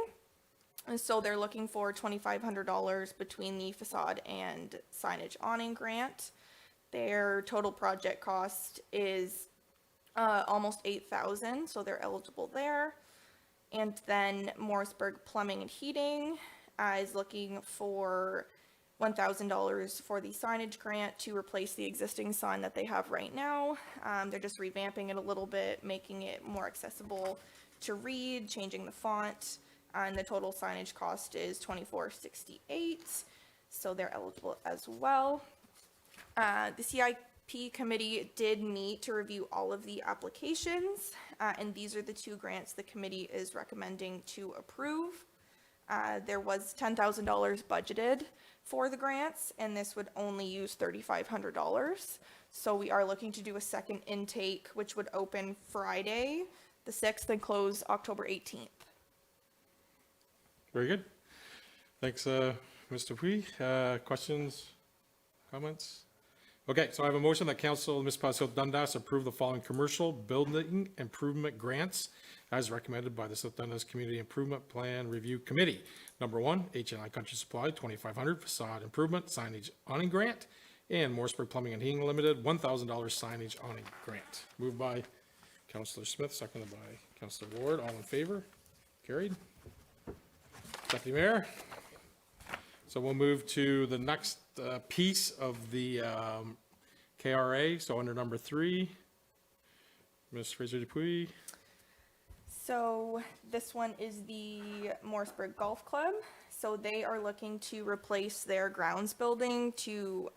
And so they're looking for $2,500 between the facade and signage awning grant. Their total project cost is almost 8,000, so they're eligible there. And then Morrisburg Plumbing and Heating is looking for $1,000 for the signage grant to replace the existing sign that they have right now. They're just revamping it a little bit, making it more accessible to read, changing the font, and the total signage cost is $24.68, so they're eligible as well. The CIP committee did meet to review all of the applications, and these are the two grants the committee is recommending to approve. There was $10,000 budgeted for the grants, and this would only use $3,500. So we are looking to do a second intake, which would open Friday, the 6th, and close October 18th. Very good. Thanks, Mr. Pui. Questions, comments? Okay, so I have a motion that Council Municipality of South Dundas approve the following commercial building improvement grants as recommended by the South Dundas Community Improvement Plan Review Committee. Number one, H&I Country Supply, $2,500 facade improvement signage awning grant, and Morrisburg Plumbing and Heating Limited, $1,000 signage awning grant. Moved by Councillor Smith, seconded by Councillor Ward. All in favor? Carried. Deputy Mayor. So we'll move to the next piece of the KRA. So under number 3, Ms. Fraser Dupuy. So this one is the Morrisburg Golf Club. So they are looking to replace their grounds building to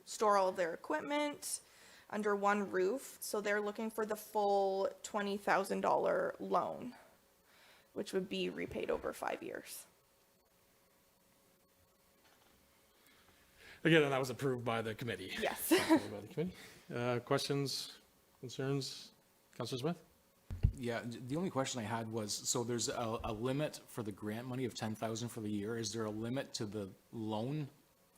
store all of their equipment under one roof. So they're looking for the full $20,000 loan, which would be repaid over 5 years. Again, and that was approved by the committee. Yes. Approved by the committee. Questions, concerns? Councillor Smith? Yeah, the only question I had was, so there's a limit for the grant money of 10,000 for the year. Is there a limit to the loan?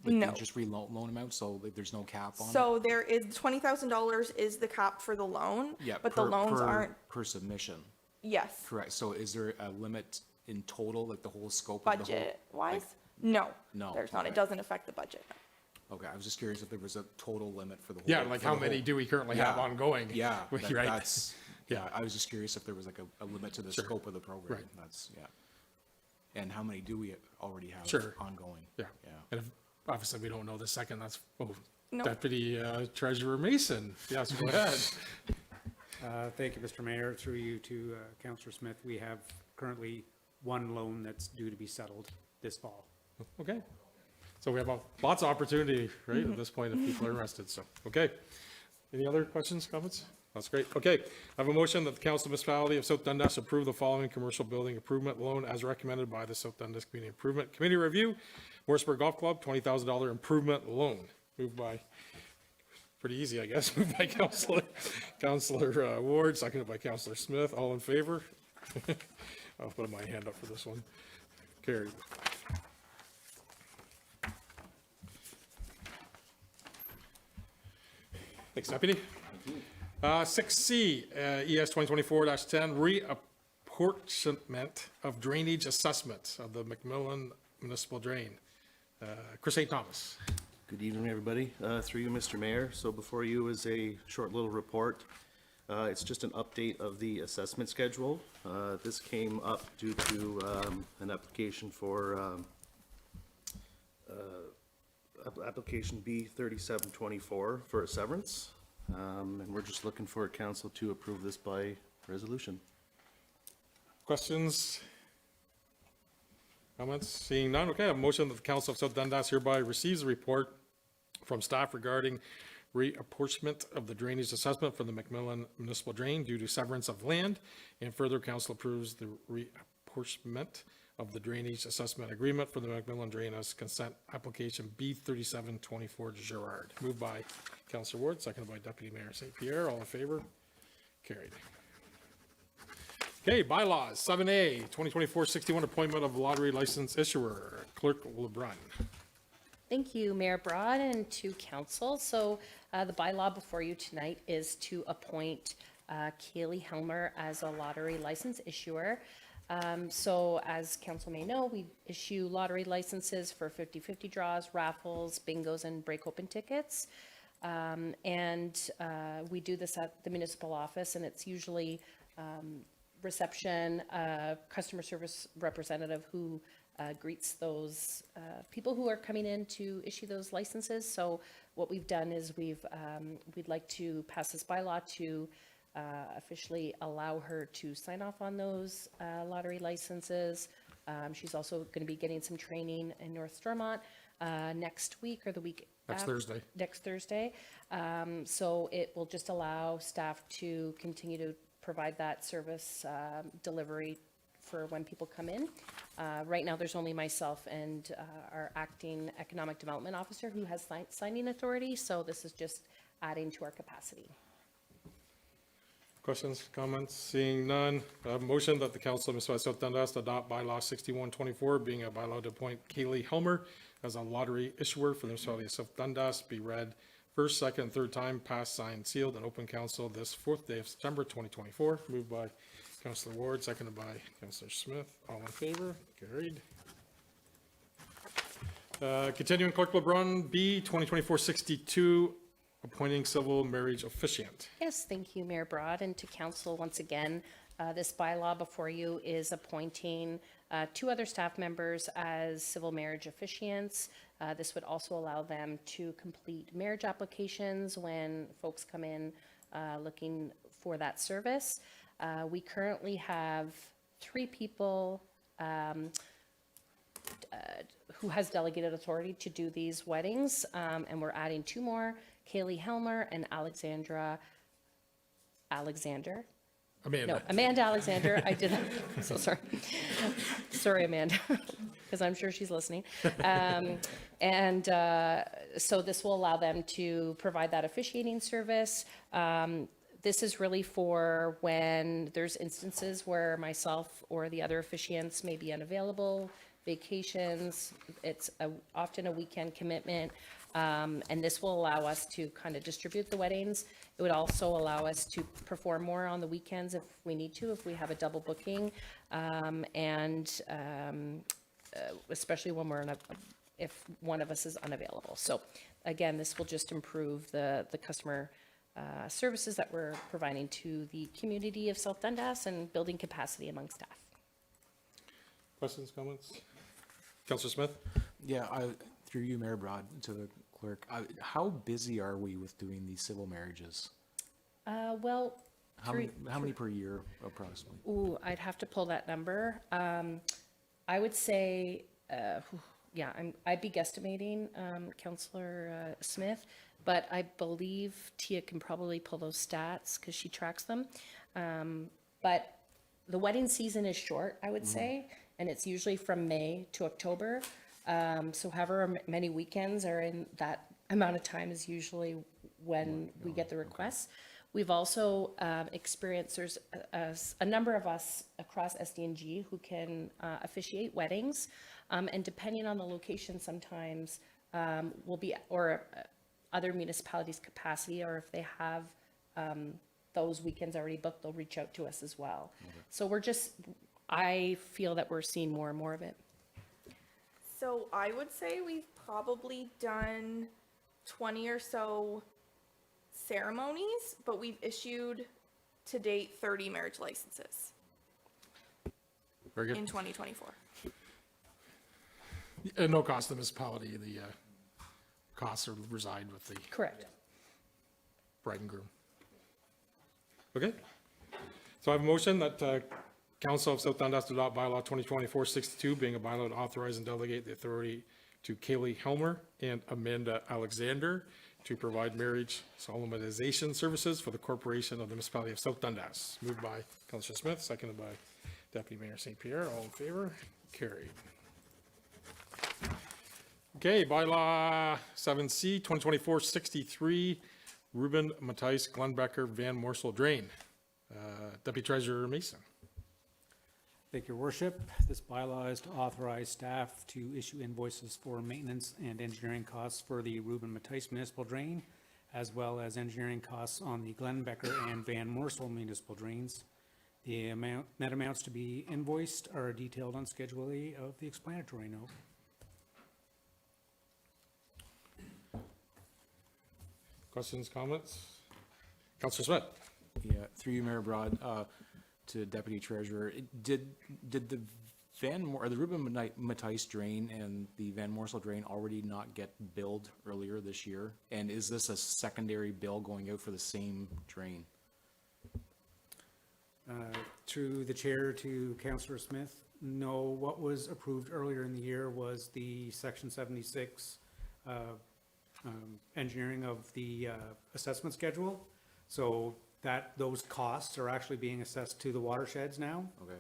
Like No. they just loan amount, so like, there's no cap on it? So there is $20,000 is the cap for the loan, Yeah, but the per- loans per- aren't. Per submission, Yes. correct. So is there a limit in total, like the whole scope of the whole? Budget wise? like- No. No, There's not. It okay. doesn't affect the budget. Okay, I was just curious if there was a total limit for the whole. Yeah, like for how the many whole- do we currently have Yeah, ongoing? Yeah, Right. that's, yeah, I was just curious if there was like a limit to the Sure. scope of the program. Right. That's, yeah. And how many do we already have Sure. ongoing? Yeah. Yeah. And if, obviously, we don't know the second, that's, Nope. Deputy Treasurer Mason. Yes, go ahead. Thank you, Mr. Mayor. Through you to Councillor Smith, we have currently one loan that's due to be settled this fall. Okay. So we have lots of opportunity, right, at this point, if people are interested, so, okay. Any other questions, comments? That's great. Okay, I have a motion that the Council Municipality of South Dundas approve the following commercial building improvement loan as recommended by the South Dundas Community Improvement Committee Review. Morrisburg Golf Club, $20,000 improvement loan. Moved by, pretty easy, I guess, moved by Councillor Ward, seconded by Councillor Smith. All in favor? I'll put my hand up for this one. Carried. Thanks, Deputy. 6C, ES 2024-10, reapportionment of drainage assessment of the McMillan Municipal Drain. Chris St. Thomas. Good evening, everybody. Through you, Mr. Mayor. So before you is a short little report. It's just an update of the assessment schedule. This came up due to an application for application B 3724 for a severance. And we're just looking for council to approve this by resolution. Questions? Comments? Seeing none, okay, I have a motion that the Council of South Dundas hereby receives a report from staff regarding reapportionment of the drainage assessment for the McMillan Municipal Drain due to severance of land, and further council approves the reapportionment of the drainage assessment agreement for the McMillan Drain as consent application B 3724 Gerard. Moved by Councillor Ward, seconded by Deputy Mayor St. Pierre. All in favor? Carried. Okay, bylaws, 7A, 2024-61, appointment of lottery license issuer, Clerk LeBrun. Thank you, Mayor Broad, and to council. So the bylaw before you tonight is to appoint Kaylee Helmer as a lottery license issuer. So as council may know, we issue lottery licenses for 50/50 draws, raffles, bingos, and break open tickets. We do this at the municipal office, and it's usually reception, customer service representative who greets those people who are coming in to issue those licenses. So what we've done is we'd like to pass this bylaw to officially allow her to sign off on those lottery licenses. She's also going to be getting some training in North Stormont next week or the week Next Thursday. Next Thursday. So it will just allow staff to continue to provide that service delivery for when people come in. Right now, there's only myself and our acting economic development officer who has signing authority, so this is just adding to our capacity. Questions, comments? Seeing none. Motion that the Council of Municipality of South Dundas adopt bylaw 6124, being a bylaw to appoint Kaylee Helmer as a lottery issuer for the Municipality of South Dundas, be read first, second, and third time, passed, signed, sealed, and open council this 4th day of September 2024. Moved by Councillor Ward, seconded by Councillor Smith. All in favor? Carried. Continuing Clerk LeBrun, B 2024-62, appointing civil marriage officiant. Yes, thank you, Mayor Broad, and to council once again. This bylaw before you is appointing 2 other staff members as civil marriage officiants. This would also allow them to complete marriage applications when folks come in looking for that service. We currently have 3 people who has delegated authority to do these weddings, and we're adding 2 more, Kaylee Helmer and Alexander. Amanda. No, Amanda Alexander. I did, so sorry. Sorry, Amanda, because I'm sure she's listening. So this will allow them to provide that officiating service. This is really for when there's instances where myself or the other officiants may be unavailable, vacations. It's often a weekend commitment. And this will allow us to kind of distribute the weddings. It would also allow us to perform more on the weekends if we need to, if we have a double booking, especially when if one of us is unavailable. So again, this will just improve the customer services that we're providing to the community of South Dundas and building capacity among staff. Questions, comments? Councillor Smith? Yeah, through you, Mayor Broad, to the clerk, how busy are we with doing these civil marriages? Well, How many per year approximately? ooh, I'd have to pull that number. I would say, I'd be guesstimating, Councillor Smith, but I believe Tia can probably pull those stats because she tracks them. But the wedding season is short, I would say, and it's usually from May to October. So however many weekends are in that amount of time is usually when we get the requests. We've also experienced, there's a number of us across SDNG who can officiate weddings. And depending on the location, sometimes will be, or other municipalities' capacity, or if they have those weekends already booked, they'll reach out to us as well. So I feel that we're seeing more and more of it. So I would say we've probably done 20 or so ceremonies, but we've issued to date 30 marriage licenses Very in good. 2024. At no cost to the municipality, the costs reside with the Correct. bride and groom. Okay. So I have a motion that Council of South Dundas to adopt bylaw 2024-62, being a bylaw to authorize and delegate the authority to Kaylee Helmer and Amanda Alexander to provide marriage solemnization services for the corporation of the municipality of South Dundas. Moved by Councillor Smith, seconded by Deputy Mayor St. Pierre. All in favor? Carried. Okay, bylaw 7C 2024-63, Ruben Matthijs Glenbecker Van Morsel Drain. Deputy Treasurer Mason. Thank your worship. This bylaw is to authorize staff to issue invoices for maintenance and engineering costs for the Ruben Matthijs Municipal Drain, as well as engineering costs on the Glenbecker and Van Morsel Municipal Drains. The net amounts to be invoiced are detailed on Schedule A of the explanatory note. Questions, comments? Counselor Smith? Yeah, through you, Mayor Broad, to Deputy Treasurer, did the the Ruben Mattice drain and the Van Morsel drain already not get billed earlier this year? And is this a secondary bill going out for the same drain? Through the chair to Councillor Smith, no, what was approved earlier in the year was the Section 76 engineering of the assessment schedule. So those costs are actually being assessed to the watersheds now Okay.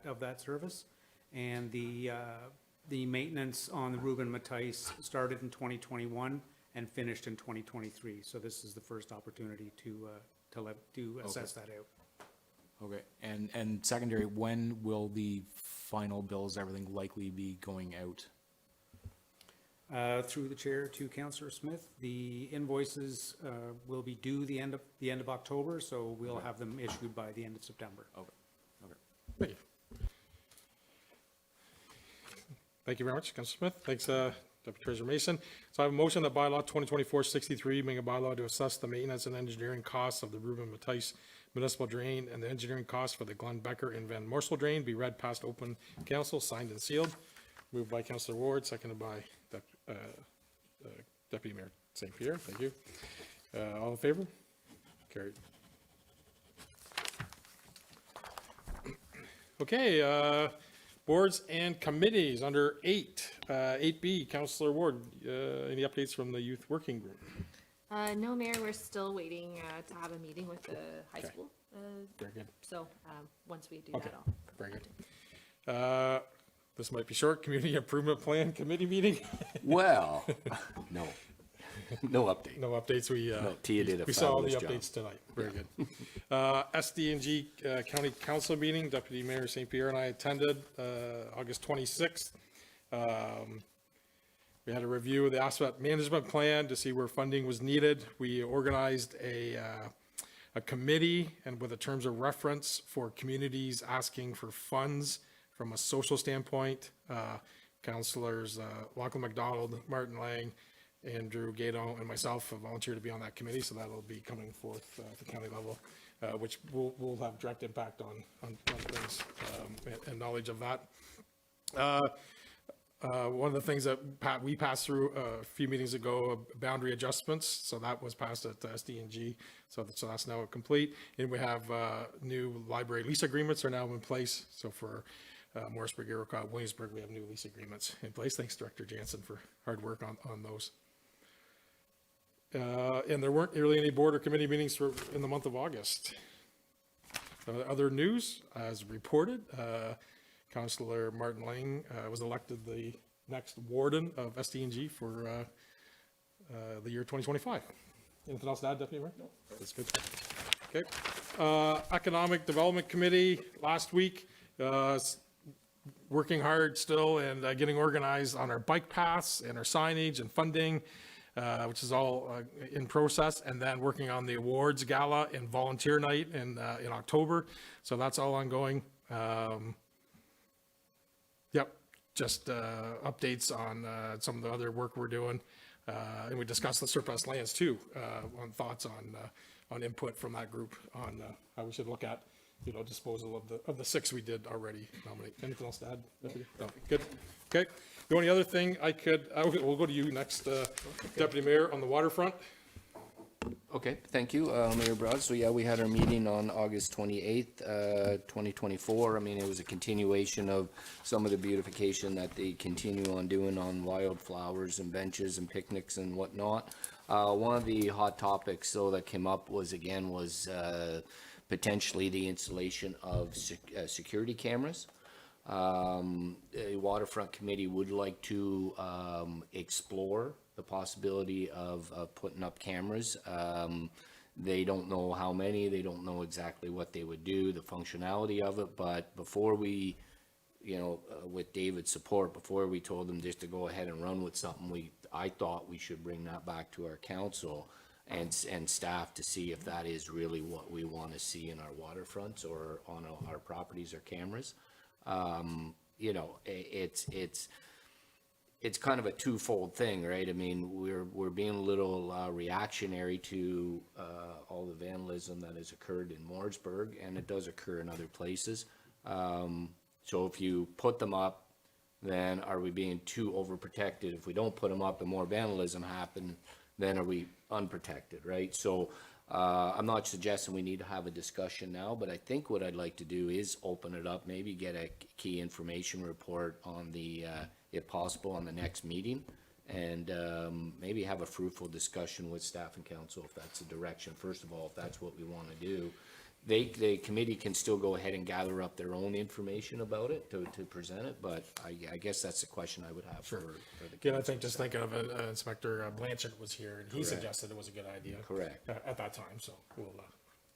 of that service. And the maintenance on the Ruben Mattice started in 2021 and finished in 2023. So this is the first opportunity to assess that out. Okay, and secondary, when will the final bills, everything likely be going out? Through the chair to Councillor Smith, the invoices will be due the end of October, so we'll have them issued by the end of September. Okay, okay. Thank you. Thank you very much, Councilor Smith. Thanks, Deputy Treasurer Mason. So I have a motion that bylaw 2024-63, being a bylaw to assess the maintenance and engineering costs of the Ruben Mattice municipal drain and the engineering costs for the Glen Becker and Van Morsel drain be read past open council, signed and sealed. Moved by Councilor Ward, seconded by Deputy Mayor St. Pierre. Thank you. All in favor? Carried. Okay, boards and committees under 8B, Councilor Ward, any updates from the youth working group? No, Mayor, we're still waiting to have a meeting with the high Okay. school. Very good. So, once we do Okay, that, I'll. very good. This might be short, Community Improvement Plan Committee meeting. Well, no, no update. No updates, Tia did a we saw the fabulous job. updates tonight, very good. SD&G County Council meeting, Deputy Mayor St. Pierre and I attended, August 26th. We had a review of the asset management plan to see where funding was needed. We organized a committee and with the terms of reference for communities asking for funds from a social standpoint. Councilors Lachlan McDonald, Martin Lang, Andrew Gato, and myself have volunteered to be on that committee, so that'll be coming forth at the county level, which will have direct impact on things and knowledge of that. One of the things that we passed through a few meetings ago, boundary adjustments, so that was passed at SD&G, so that's now complete. And we have new library lease agreements are now in place, so for Morrisburg, Iroquois, Williamsburg, we have new lease agreements in place. Thanks, Director Jansen, for hard work on those. And there weren't really any board or committee meetings in the month of August. Other news, as reported, Councillor Martin Lang was elected the next warden of SD&G for the year 2025. Anything else to add, Deputy Mayor? No. That's good. Okay. Economic Development Committee last week, working hard still and getting organized on our bike paths and our signage and funding, which is all in process, and then working on the awards gala and volunteer night in October. So that's all ongoing. Yep, just updates on some of the other work we're doing. And we discussed the surplus lands too, on thoughts on input from that group on how we should look at, disposal of the 6 we did already nominate. Anything else to add? No, good. Okay. The only other thing we'll go to you next, Deputy Mayor, on the waterfront. Okay, thank you, Mayor Broad. So yeah, we had our meeting on August 28th, 2024. I mean, it was a continuation of some of the beautification that they continue on doing on wildflowers and benches and picnics and whatnot. One of the hot topics, though, that came up was potentially the installation of security cameras. A waterfront committee would like to explore the possibility of putting up cameras. They don't know how many, they don't know exactly what they would do, the functionality of it, but before we, with David's support, before we told them just to go ahead and run with something, I thought we should bring that back to our council and staff to see if that is really what we want to see in our waterfronts or on our properties or cameras. it's kind of a twofold thing, right? I mean, we're being a little reactionary to all the vandalism that has occurred in Mooresburg, and it does occur in other places. So if you put them up, then are we being too overprotected? If we don't put them up and more vandalism happen, then are we unprotected, right? So I'm not suggesting we need to have a discussion now, but I think what I'd like to do is open it up, maybe get a key information report on the, if possible, on the next meeting, and maybe have a fruitful discussion with staff and council if that's the direction. First of all, if that's what we want to do. The committee can still go ahead and gather up their own information about it to present it, but I guess that's the question I would have for the Yeah, I council. think just thinking of Inspector Blanchard was here, and he suggested it was a good idea. Correct. At that time, so we'll,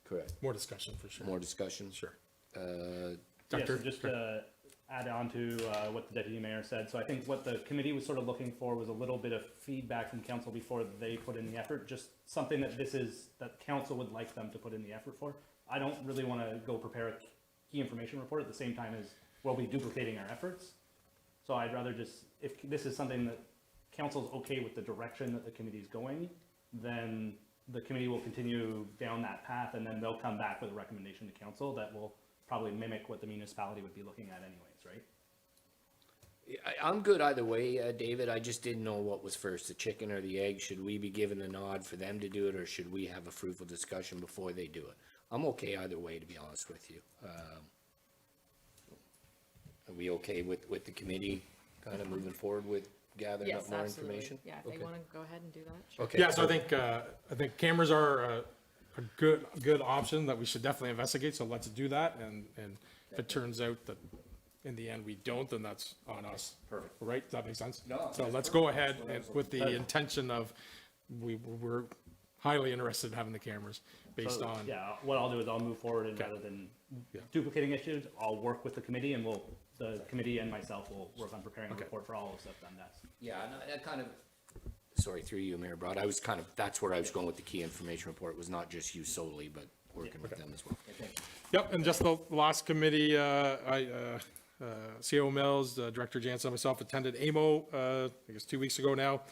Correct. more discussion for sure. More discussion? Sure. Yeah, Doctor? so just to add on to what the deputy mayor said, so I think what the committee was sort of looking for was a little bit of feedback from council before they put in the effort, just something that council would like them to put in the effort for. I don't really want to go prepare a key information report at the same time as we'll be duplicating our efforts. So I'd rather just, if this is something that council's okay with the direction that the committee is going, then the committee will continue down that path, and then they'll come back with a recommendation to council that will probably mimic what the municipality would be looking at anyways, right? I'm good either way, David. I just didn't know what was first, the chicken or the egg. Should we be given a nod for them to do it, or should we have a fruitful discussion before they do it? I'm okay either way, to be honest with you. Are we okay with the committee kind of moving forward with gathering up Yes, more absolutely. information? Yeah, if they Okay. want to go ahead and do that, sure. Okay. Yeah, so I think cameras are a good option that we should definitely investigate, so let's do that, and if it turns out that in the end we don't, then that's on us. Perfect. Right, does that make sense? No, So that's let's go ahead and with the intention of, we're highly interested in having the cameras based So, on. Yeah, what I'll do is I'll move forward, and rather than Yeah. duplicating issues, I'll work with the committee, and the committee and myself will work on preparing a report for all of South Dundas. Yeah, and I kind of, sorry, through you, Mayor Broad, I was kind of, that's where I was going with the key information report, was not just you solely, but working with them as well. Yep, and just the last committee, CO Mills, Director Jansen, and myself attended AMO, I guess 2 weeks ago now.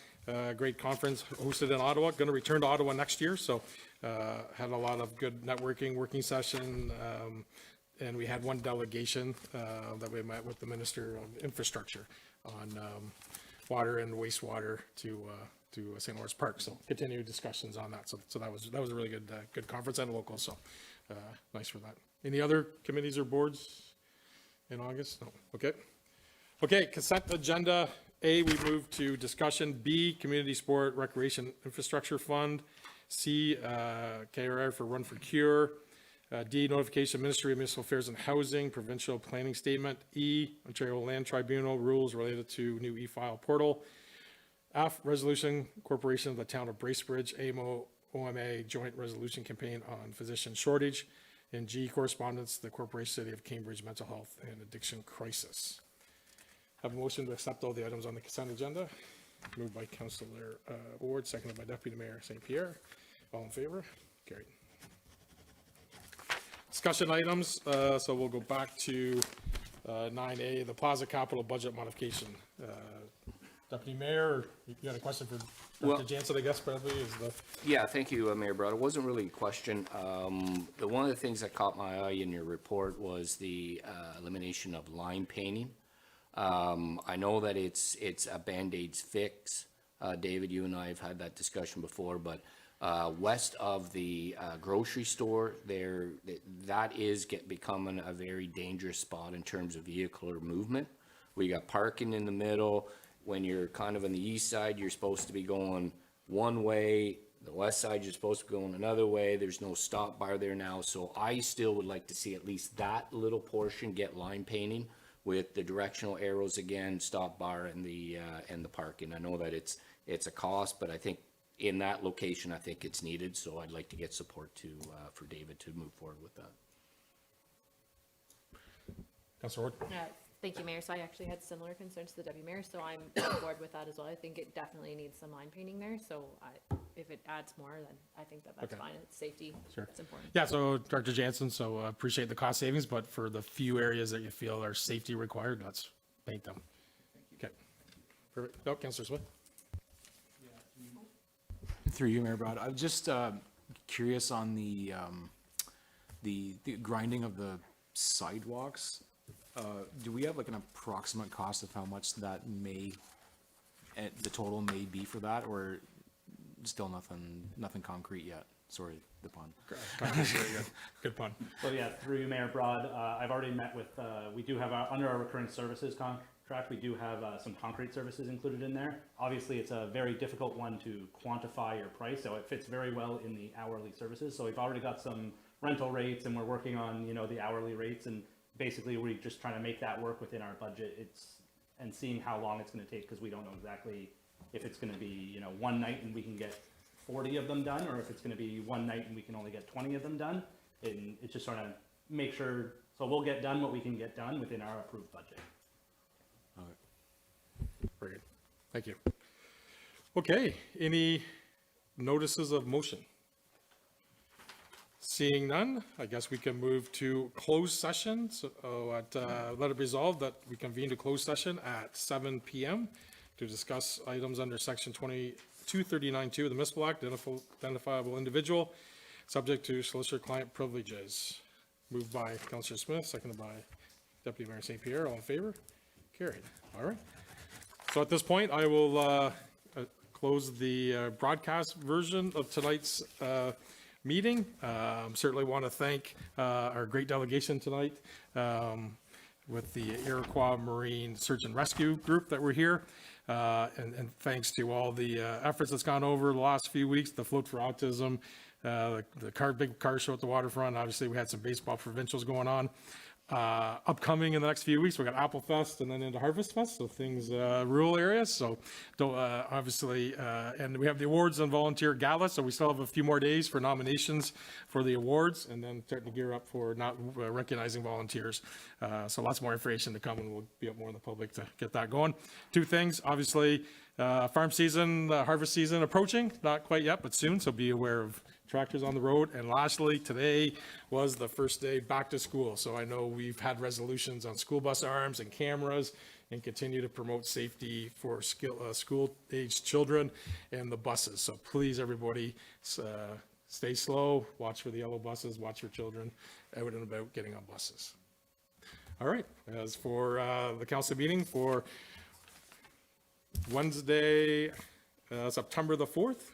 Great conference hosted in Ottawa, going to return to Ottawa next year, so had a lot of good networking, working session, and we had one delegation that we met with the Minister of Infrastructure on water and wastewater to St. Lawrence Park, so continued discussions on that, so that was a really good conference and local, so nice for that. Any other committees or boards in August? No, okay. Okay, consent agenda. A, we move to discussion. B, Community Sport Recreation Infrastructure Fund. C, KRR for Run for Cure. D, notification Ministry of Municipal Affairs and Housing, provincial planning statement. E, Ontario Land Tribunal rules related to new e-file portal. F, resolution corporation of the town of Bracebridge, AMO, OMA joint resolution campaign on physician shortage. And G, correspondence, the Corporation City of Cambridge Mental Health and Addiction Crisis. Have a motion to accept all the items on the consent agenda. Moved by Councillor Ward, seconded by Deputy Mayor St. Pierre. All in favor? Carried. Discussion items, so we'll go back to 9A, the Plaza Capital Budget Modification. Deputy Mayor, you got a question for Well- Dr. Jansen, I guess, probably is the. Yeah, thank you, Mayor Broad. It wasn't really a question. One of the things that caught my eye in your report was the elimination of line painting. I know that it's a Band-Aid's fix. David, you and I have had that discussion before, but west of the grocery store, that is becoming a very dangerous spot in terms of vehicular movement. We got parking in the middle. When you're kind of on the east side, you're supposed to be going one way. The west side, you're supposed to be going another way. There's no stop bar there now. So I still would like to see at least that little portion get line painting with the directional arrows again, stop bar and the parking. I know that it's a cost, but I think in that location, I think it's needed. So I'd like to get support for David to move forward with that. Councillor Ward? Thank you, Mayor. So I actually had similar concerns to the deputy mayor, so I'm on board with that as well. I think it definitely needs some line painting there, so if it adds more, then I think that's Okay. fine. It's safety. Sure. It's important. Yeah, so Dr. Jansen, so appreciate the cost savings, but for the few areas that you feel are safety required, let's paint them. Okay. Perfect. No, Councillor Smith? Through you, Mayor Broad, I'm just curious on the grinding of the sidewalks. Do we have like an approximate cost of how much that may, the total may be for that, or still nothing concrete yet? Sorry, the pun. Good pun. So yeah, through you, Mayor Broad, I've already met with, we do have, under our recurring services contract, we do have some concrete services included in there. Obviously, it's a very difficult one to quantify your price, so it fits very well in the hourly services. So we've already got some rental rates, and we're working on, you know, the hourly rates, and basically we're just trying to make that work within our budget. And seeing how long it's gonna take, because we don't know exactly if it's gonna be, you know, one night and we can get 40 of them done, or if it's gonna be one night and we can only get 20 of them done. And it's just sort of make sure, so we'll get done what we can get done within our approved budget. Very good. Thank you. Okay, any notices of motion? Seeing none, I guess we can move to closed session. So let it resolved that we convene to closed session at 7 PM to discuss items under section 2239(2) of the Municipal Act, identifiable individual, subject to solicitor-client privileges. Moved by Councillor Smith, seconded by Deputy Mayor St. Pierre. All in favor? Carried. All right. So at this point, I will close the broadcast version of tonight's meeting. Certainly want to thank our great delegation tonight with the Iroquois Marine Search and Rescue Group that were here. And thanks to all the efforts that's gone over the last few weeks, the Float for Autism, the big car show at the waterfront. Obviously, we had some baseball provincials going on. Upcoming in the next few weeks, we got Apple Fest and then into Harvest Fest, so things, rural areas, so don't, obviously, and we have the awards and volunteer gala, so we still have a few more days for nominations for the awards, and then starting to gear up for not recognizing volunteers. So lots more information to come, and we'll be up more in the public to get that going. Two things, obviously, farm season, harvest season approaching, not quite yet, but soon, so be aware of tractors on the road. And lastly, today was the first day back to school. So I know we've had resolutions on school bus arms and cameras and continue to promote safety for school-aged children and the buses. So please, everybody, stay slow, watch for the yellow buses, watch your children out and about getting on buses. All right, as for the council meeting for Wednesday, September the 4th,